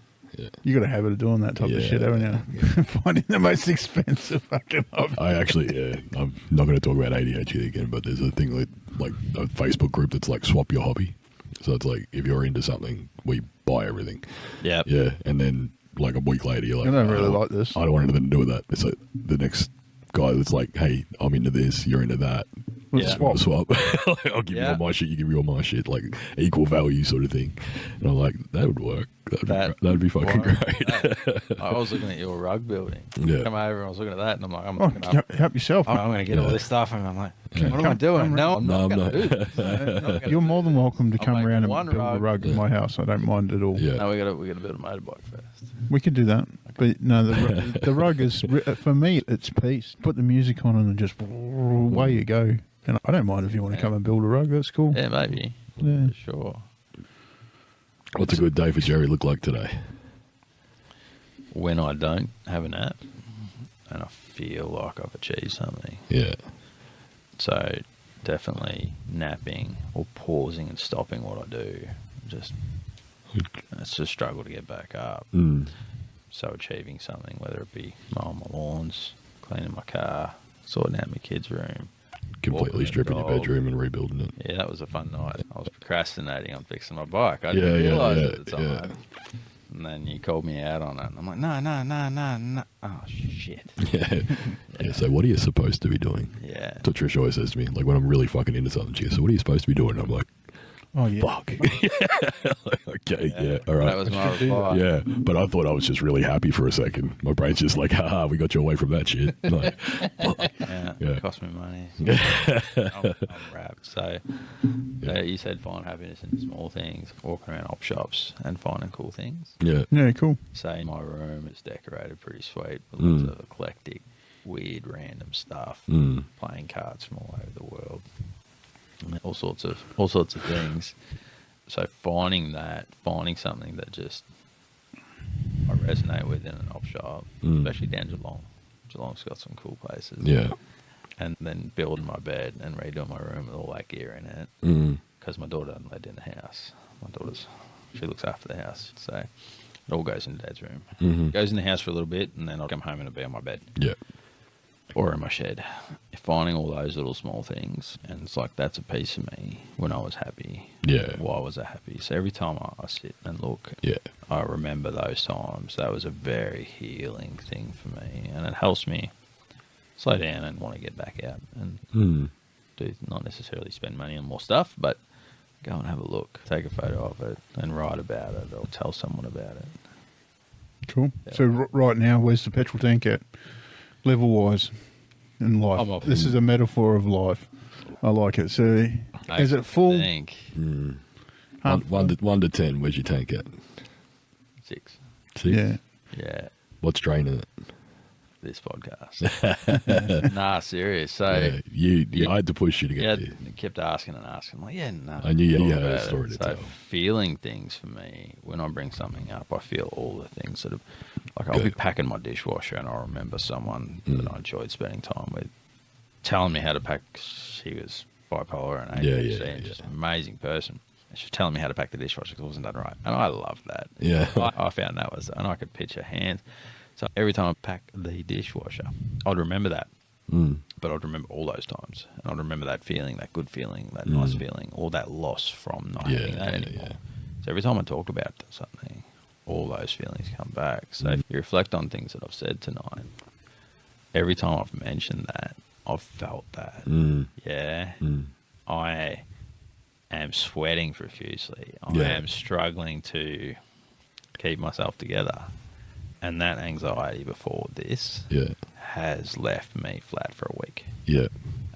C: You got a habit of doing that type of
A: Yeah.
C: shit, haven't you? Finding the most expensive fucking hobby.
A: I actually, I'm not going to talk about ADHD again, but there's a thing with like a Facebook group that's like swap your hobby. So it's like if you're into something, we buy everything.
D: Yeah.
A: Yeah, and then like a week later, you're like,
C: I don't really like this.
A: I don't want anything to do with that. It's like the next guy that's like, hey, I'm into this, you're into that.
C: Let's
D: Yeah.
C: swap.
A: Like, I'll give you all my shit, you give me all my shit, like equal value sort of thing. And I'm like, that would work. That'd be fucking great.
D: I was looking at your rug building.
A: Yeah.
D: Come over and I was looking at that and I'm like, I'm
C: Oh,
D: looking up.
C: help yourself.
D: I'm going to get all this stuff and I'm like, what am I doing? No, I'm not going to do this.
C: You're more than welcome to
D: I'll
C: come
D: make
C: around and
D: one
C: build a
D: rug.
C: rug in my house. I don't mind at all.
A: Yeah.
D: No, we got to build a motorbike first.
C: We could do that. But no, the rug is, for me, it's peace. Put the music on and just away you go. And I don't mind if you want to come and build a rug. That's cool.
D: Yeah, maybe.
C: Yeah.
D: For sure.
A: What's a good day for Jerry look like today?
D: When I don't have a nap and I feel like I've achieved something.
A: Yeah.
D: So definitely napping or pausing and stopping what I do. It's a struggle to get back up.
A: Mm.
D: So achieving something, whether it be mowing my lawns, cleaning my car, sorting out my kids' room.
A: Completely
D: walking
A: stripping
D: the
A: your
D: dog.
A: bedroom and rebuilding it.
D: Yeah, that was a fun night. I was procrastinating on fixing my bike. I
A: Yeah,
D: didn't
A: yeah,
D: realise
A: yeah,
D: at the time. And then you called me out on it. And I'm like, no. Oh, shit.
A: Yeah. So what are you supposed to be doing?
D: Yeah.
A: That's what Trish always says to me. Like when I'm really fucking into something, she goes, so what are you supposed to be doing? And I'm like,
C: Oh, yeah.
A: fuck. Like, okay, yeah, all right.
D: That was my reply.
A: Yeah, but I thought I was just really happy for a second. My brain's just like, haha, we got you away from that shit. Like,
D: Yeah,
A: Yeah.
D: it cost me money. I'm wrapped. So you said find happiness in small things, walking around op shops and finding cool things.
A: yeah,
C: Yeah, cool.
D: Say my room is decorated pretty sweet with lots of eclectic, weird, random stuff, playing cards from all over the world, and all sorts of things. So finding something that just I resonate with in an op shop, especially down Geelong. Geelong's got some cool places.
A: yeah.
D: And then building my bed and redoing my room with all that gear in it. Because my daughter doesn't live in the house. She looks after the house. So it all goes into Dad's room. Goes in the house for a little bit and then I'll come home and it'll be on my bed.
A: Yeah.
D: Or in my shed. Finding all those little small things. And it's like, that's a piece of me when I was happy.
A: Yeah.
D: Why was I happy? So every time I sit and look,
A: Yeah.
D: I remember those times. That was a very healing thing for me. And it helps me slow down and want to get back out and do not necessarily spend money on more stuff, but go and have a look, take a photo of it and write about it or tell someone about it.
C: Cool.
D: Yeah.
C: So right now, where's the petrol tank at, level-wise, in life?
D: I'm off.
C: This is a metaphor of life. I like it. So, is it full?
D: I think
A: One to 10, where's your tank at?
D: 6.
A: 6?
C: Yeah.
D: Yeah,
A: What's draining it?
D: this podcast. Nah, serious. So
A: Yeah, I had to push you to get
D: yeah,
A: there.
D: kept asking and asking. I'm like, yeah, no.
A: I knew you
D: talk
A: had a
D: about it.
A: story to
D: So
A: tell.
D: feeling things for me, when I bring something up, I feel all the things that have, like I'll be
A: Good.
D: packing my dishwasher and I'll remember someone that I enjoyed spending time with telling me how to pack. She was bipolar and ADHD and just an amazing person. And she was telling me how to pack the dishwasher because it wasn't done right. And I loved that.
A: Yeah.
D: I found that was, and I could picture hands. So every time I pack the dishwasher, I'd remember that. But I'd remember all those times. And I'd remember that feeling, that good feeling, that nice feeling, or that loss from not having that anymore.
A: Yeah.
D: So every time I talk about something, all those feelings come back. So if you reflect on things that I've said tonight, every time I've mentioned that, I've felt that. Yeah. I am sweating profusely. I
A: Yeah.
D: am struggling to keep myself together. And that anxiety before this
A: Yeah.
D: has left me flat for a week.
A: Yeah.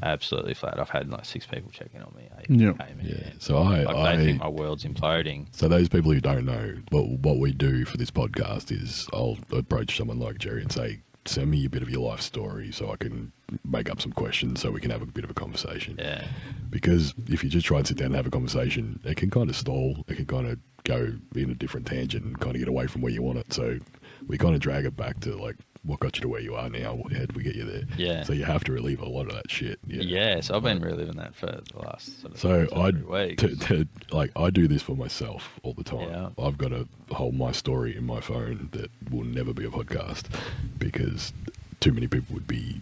D: Absolutely flat. I've had like 6 people checking on me. 8
C: Yeah.
D: came in.
A: Yeah. So I
D: They think my world's imploding.
A: So those people who don't know, what we do for this podcast is I'll approach someone like Jerry and say, send me a bit of your life story so I can make up some questions so we can have a bit of a conversation.
D: Yeah.
A: Because if you just try and sit down and have a conversation, it can kind of stall. It can kind of go in a different tangent and kind of get away from where you want it. So we kind of drag it back to like, what got you to where you are now? How did we get you there?
D: Yeah.
A: So you have to relive a lot of that shit.
D: Yeah. So I've been reliving that for the last sort of
A: So
D: 2 or 3 weeks.
A: I do this for myself all the time.
D: Yeah.
A: I've got to hold my story in my phone that will never be a podcast because too many people would be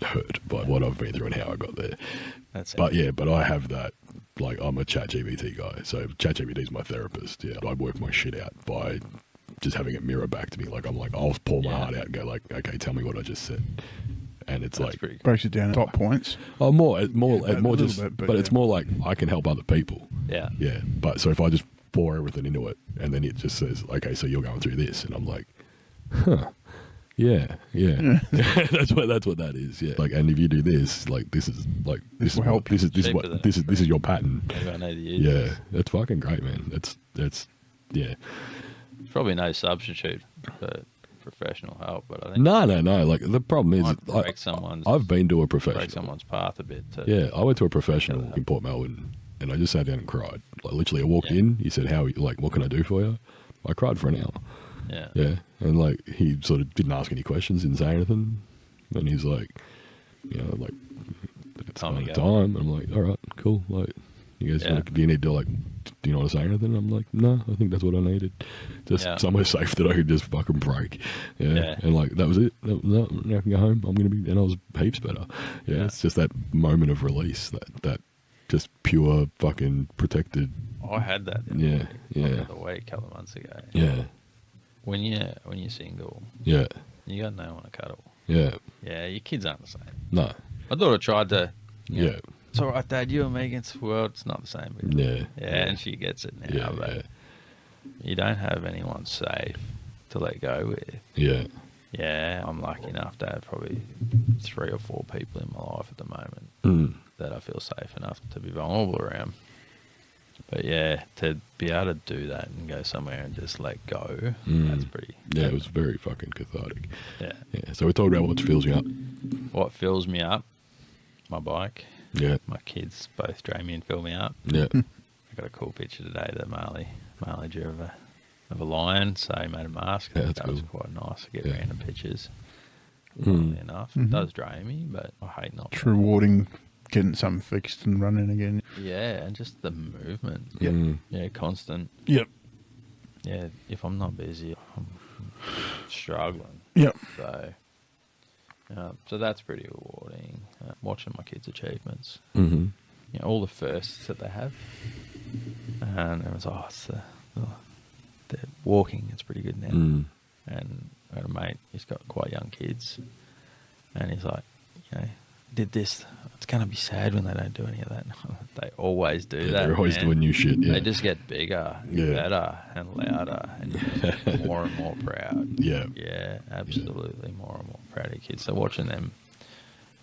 A: hurt by what I've been through and how I got there.
D: That's
A: But yeah, but I have that. Like, I'm a ChatGPT guy, so ChatGPT is my therapist. Yeah, I work my shit out by just having it mirror back to me. Like, I'm like, I'll pour my heart out and go like, okay, tell me what I just said, and it's
D: That's
A: like,
D: pretty cool.
C: Breaks it down to top points.
A: oh, more
C: a little
A: just,
C: bit,
A: but
C: but
A: it's
C: yeah.
A: more like I can help other people.
D: Yeah.
A: Yeah, but so if I just pour everything into it, and then it just says, okay, so you're going through this, and I'm like, huh. Yeah. that's what that is. Yeah, like, and if you do this, like, this is
C: will help
A: this is your pattern.
D: Maybe I need to use
A: Yeah,
D: this.
A: that's fucking great, man. That's yeah.
D: There's probably no substitute for professional help, but I think
A: No. Like, the problem is,
D: might break someone's
A: I've been to a
D: break
A: professional.
D: someone's path a bit.
A: Yeah, I went to a professional in Port Melbourne, and I just sat down and cried. Like, literally, I walked in. He said, "How are you? Like, what can I do for you?" I cried for an hour.
D: Yeah.
A: Yeah, and like, he sort of didn't ask any questions, didn't say anything, and he's like, like, it's
D: Time to
A: kind of
D: go.
A: time. I'm like, all right, cool. Like, you guys,
D: Yeah.
A: do you need to, like, do you not want to say anything? I'm like, no, I think that's what I needed. Just
D: Yeah.
A: somewhere safe that I could just fucking break. Yeah.
D: Yeah.
A: And like, that was it. Now I can go home. I'm going to be, and I was heaps better. Yeah. It's just that moment of release, that just pure fucking protected.
D: I had that.
A: Yeah. Yeah.
D: The week a couple of months ago.
A: Yeah.
D: When you're single,
A: Yeah.
D: you got no one to cuddle.
A: Yeah.
D: Yeah, your kids aren't the same.
A: No.
D: I thought I tried to. You know,
A: Yeah.
D: It's all right, Dad. You and me against the world. It's not the same. But
A: Yeah.
D: yeah, and she gets it now.
A: Yeah.
D: But
A: Yeah.
D: you don't have anyone safe to let go with.
A: Yeah.
D: Yeah, I'm lucky enough to have probably 3 or 4 people in my life at the moment
A: Mm.
D: that I feel safe enough to be vulnerable around. But yeah, to be able to do that and go somewhere and just let go, that's pretty.
A: Yeah, it was very fucking cathartic.
D: Yeah.
A: Yeah. So we talked about what fills you up.
D: What fills me up? My bike.
A: Yeah.
D: My kids both drain me and fill me up.
A: Yeah.
D: I got a cool picture today that Marley drew of a lion, so he made a mask.
A: Yeah, that's
D: that was
A: cool.
D: quite nice to get
A: Yeah.
D: random pictures.
A: Mm.
D: Funnily enough,
C: Mhm.
D: it does drain me, but I hate not.
C: It's rewarding getting something fixed and running again.
D: Yeah, and just the movement.
C: Yep.
A: Mm.
D: Yeah, constant.
C: Yep.
D: Yeah, if I'm not busy, I'm struggling.
C: Yep.
D: So that's pretty rewarding. Watching my kids' achievements.
A: Mm-hmm.
D: You know, all the firsts that they have. And it was, it's the walking, it's pretty good now.
A: Mm.
D: And I had a mate, he's got quite young kids. And he's like, did this. It's going to be sad when they don't do any of that. They always do that.
A: They're always
D: man.
A: doing new shit. Yeah.
D: They just get bigger,
A: Yeah.
D: better, and louder, and you get more and more proud.
A: Yeah.
D: Yeah, absolutely more and more proud of kids. So watching them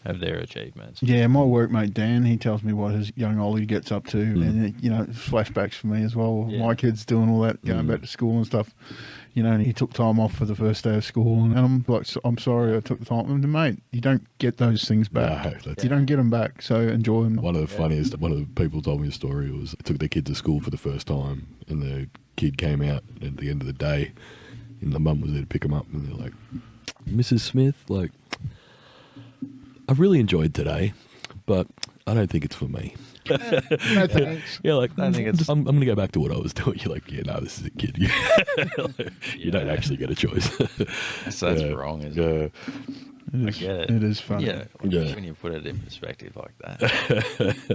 D: have their achievements.
C: Yeah, my workmate Dan, he tells me what his young Ollie gets up to, and it's flashbacks for me as well.
D: Yeah.
C: My kids doing all that, going back to school and stuff. And he took time off for the first day of school, and I'm like, I'm sorry, I took the time. And mate, you don't get those things back.
A: No, that's-
C: You don't get them back, so enjoy them.
A: One of the funniest, one of the people told me a story was they took their kid to school for the first time, and the kid came out at the end of the day, and the mum was there to pick him up, and they're like, Mrs. Smith, like, I really enjoyed today, but I don't think it's for me.
C: No thanks.
A: Yeah, like,
D: I think it's-
A: I'm going to go back to what I was doing. You're like, yeah, no, this is a kid. You don't actually get a choice.
D: So that's
A: Yeah.
D: wrong, isn't it?
C: It
D: I
C: is,
D: get it.
C: it is funny.
D: Yeah,
A: Yeah.
D: when you put it in perspective like that.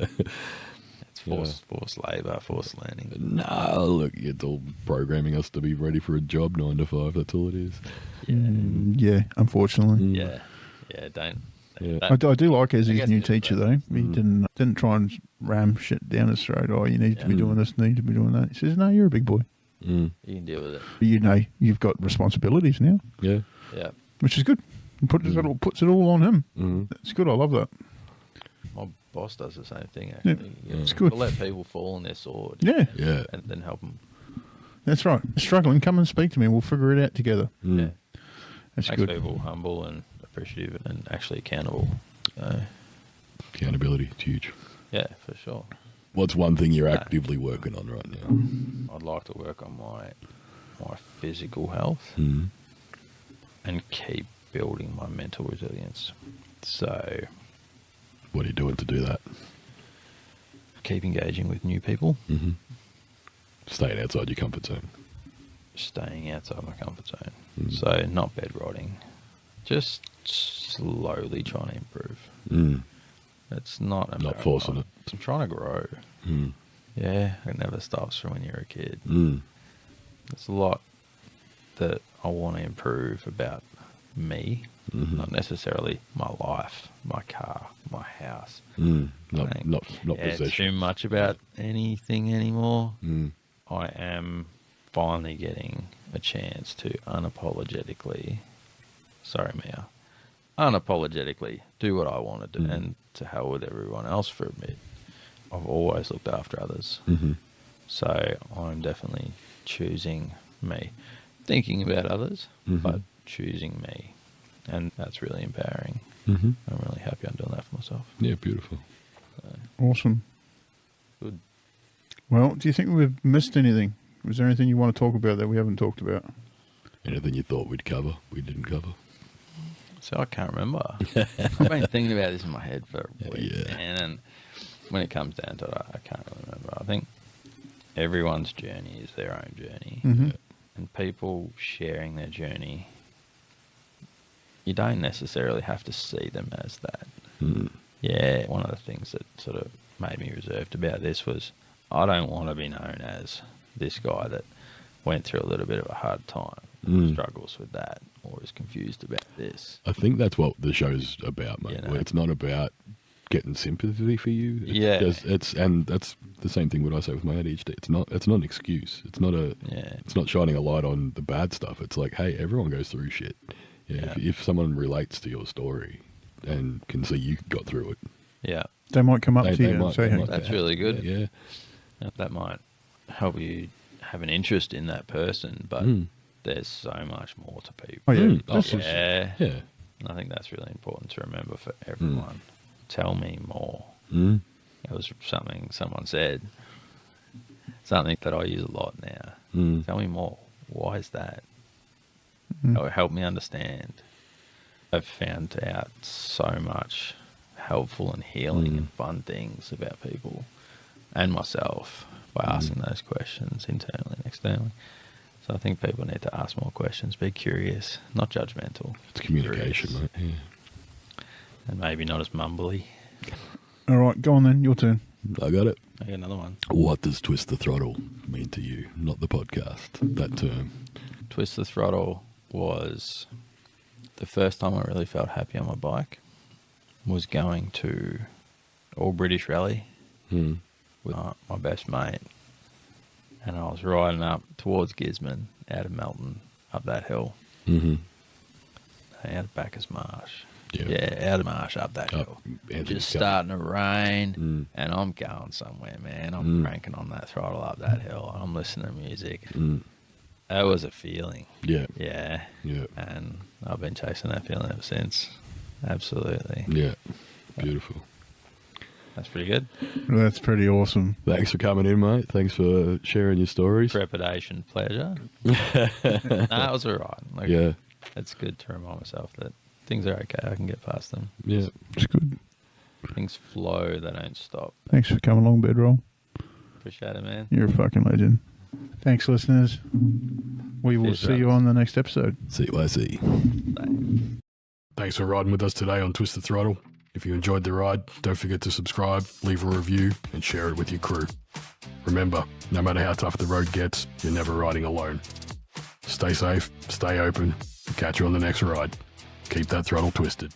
D: It's forced labour, forced learning.
A: No, look, it's all programming us to be ready for a job 9 to 5. That's all it is.
C: Yeah, unfortunately.
D: Yeah, don't.
A: Yeah.
C: I do like
D: I
C: Ezzy's
D: guess
C: new
D: it's
C: teacher
D: better.
C: though. He didn't try and ram shit down his throat. Oh, you need to be
D: Yeah.
C: doing this, need to be doing that. He says, no, you're a big boy.
A: Mm.
D: You can deal with it.
C: You've got responsibilities now,
A: Yeah.
D: Yeah.
C: which is good. It puts it all on him.
A: Mm.
C: It's good. I love that.
D: My boss does the same thing, actually.
C: Yeah, it's good.
D: To let people fall on their sword.
C: Yeah,
A: Yeah.
D: And then help them.
C: that's right. Struggling, come and speak to me. We'll figure it out together.
A: Mm.
D: Yeah.
C: That's
D: Makes
C: good.
D: people humble and appreciative and actually accountable.
A: Accountability, it's huge.
D: Yeah, for sure.
A: What's one thing you're actively working on right now?
D: I'd like to work on my physical health
A: Mm.
D: and keep building my mental resilience. So
A: What are you doing to do that?
D: keep engaging with new people,
A: Mm-hmm. Staying outside your comfort zone.
D: staying outside my comfort zone.
A: Mm.
D: So not bed rotting, just slowly trying to improve.
A: Mm.
D: It's not a
A: Not forcing
D: marathon.
A: it.
D: I'm trying to grow.
A: Mm.
D: Yeah, it never stops from when you're a kid.
A: Mm.
D: There's a lot that I want to improve about me, not necessarily my life, my car, my house.
A: Mm.
D: I
A: Not
D: don't
A: not
D: care
A: possession.
D: too much about anything anymore.
A: Mm.
D: I am finally getting a chance to unapologetically, sorry Mia, unapologetically do what I want to do and to hell with everyone else for a bit. I've always looked after others.
A: Mm-hmm.
D: So I'm definitely choosing me. Thinking about others, but choosing me. And that's really empowering.
A: Mm-hmm.
D: I'm really happy I'm doing that for myself.
A: Yeah, beautiful.
C: Awesome.
D: Good.
C: Well, do you think we've missed anything? Was there anything you want to talk about that we haven't talked about?
A: Anything you thought we'd cover, we didn't cover.
D: So I can't remember. I've been thinking about this in my head for a week.
A: Yeah.
D: And when it comes down to it, I can't really remember. I think everyone's journey is their own journey.
C: Mm-hmm.
D: And people sharing their journey, you don't necessarily have to see them as that.
A: Mm.
D: Yeah, one of the things that sort of made me reserved about this was I don't want to be known as this guy that went through a little bit of a hard time, struggles with that, or is confused about this.
A: I think that's what the show's about, mate.
D: You know?
A: It's not about getting sympathy for you.
D: Yeah.
A: And that's the same thing what I say with my ADHD. It's not an excuse. It's not shining a light on the bad stuff. It's like, hey, everyone goes through shit. Yeah. If someone relates to your story and can see you got through it,
D: Yeah,
C: They might come up
A: They-
C: to you
A: they
C: and
A: might-
C: say,
A: they
C: hey,
A: might-
D: that's really good.
A: yeah.
D: That might help you have an interest in that person, but there's so much more to people.
C: oh, yeah,
A: Oh,
C: this is,
D: Yeah.
A: Yeah.
D: And I think that's really important to remember for everyone. Tell me more.
A: Mm.
D: It was something someone said, something that I use a lot now.
A: Mm.
D: Tell me more. Why is that? It will help me understand. I've found out so much helpful and healing and fun things about people and myself by asking those questions internally and externally. So I think people need to ask more questions, be curious, not judgmental.
A: It's communication,
D: Curious.
A: mate. Yeah.
D: And maybe not as mumbly.
C: all right, go on then, your turn.
A: I got it.
D: I got another one.
A: What does Twist the Throttle mean to you? Not the podcast, that term.
D: Twist the Throttle was the first time I really felt happy on my bike. Was going to All British Rally
A: Mm.
D: with my best mate. And I was riding up towards Gisborne, out of Melton, up that hill.
A: Mm-hmm.
D: Out of Bacchus Marsh.
A: Yeah.
D: Yeah, out of Marsh, up that hill.
A: Anthony's
D: Just
A: Cup.
D: starting to rain, and I'm going somewhere, man. I'm cranking on that throttle up that hill. I'm listening to music. That was a feeling.
A: Yeah.
D: Yeah.
A: Yeah.
D: And I've been chasing that feeling ever since. Absolutely.
A: Yeah. Beautiful.
D: That's pretty good.
C: That's pretty awesome.
A: Thanks for coming in, mate. Thanks for sharing your stories.
D: Trepidation, pleasure. Nah, it was all right. Like,
A: Yeah.
D: it's good to remind myself that things are okay. I can get past them.
A: Yeah.
C: It's good.
D: Things flow. They don't stop.
C: Thanks for coming along, Bedroll.
D: Appreciate it, man.
C: You're a fucking legend. Thanks, listeners. We will
D: Cheers,
C: see you on the next episode.
A: CYC.
D: Bye.
A: Thanks for riding with us today on Twist the Throttle. If you enjoyed the ride, don't forget to subscribe, leave a review, and share it with your crew. Remember, no matter how tough the road gets, you're never riding alone. Stay safe, stay open, and catch you on the next ride. Keep that throttle twisted.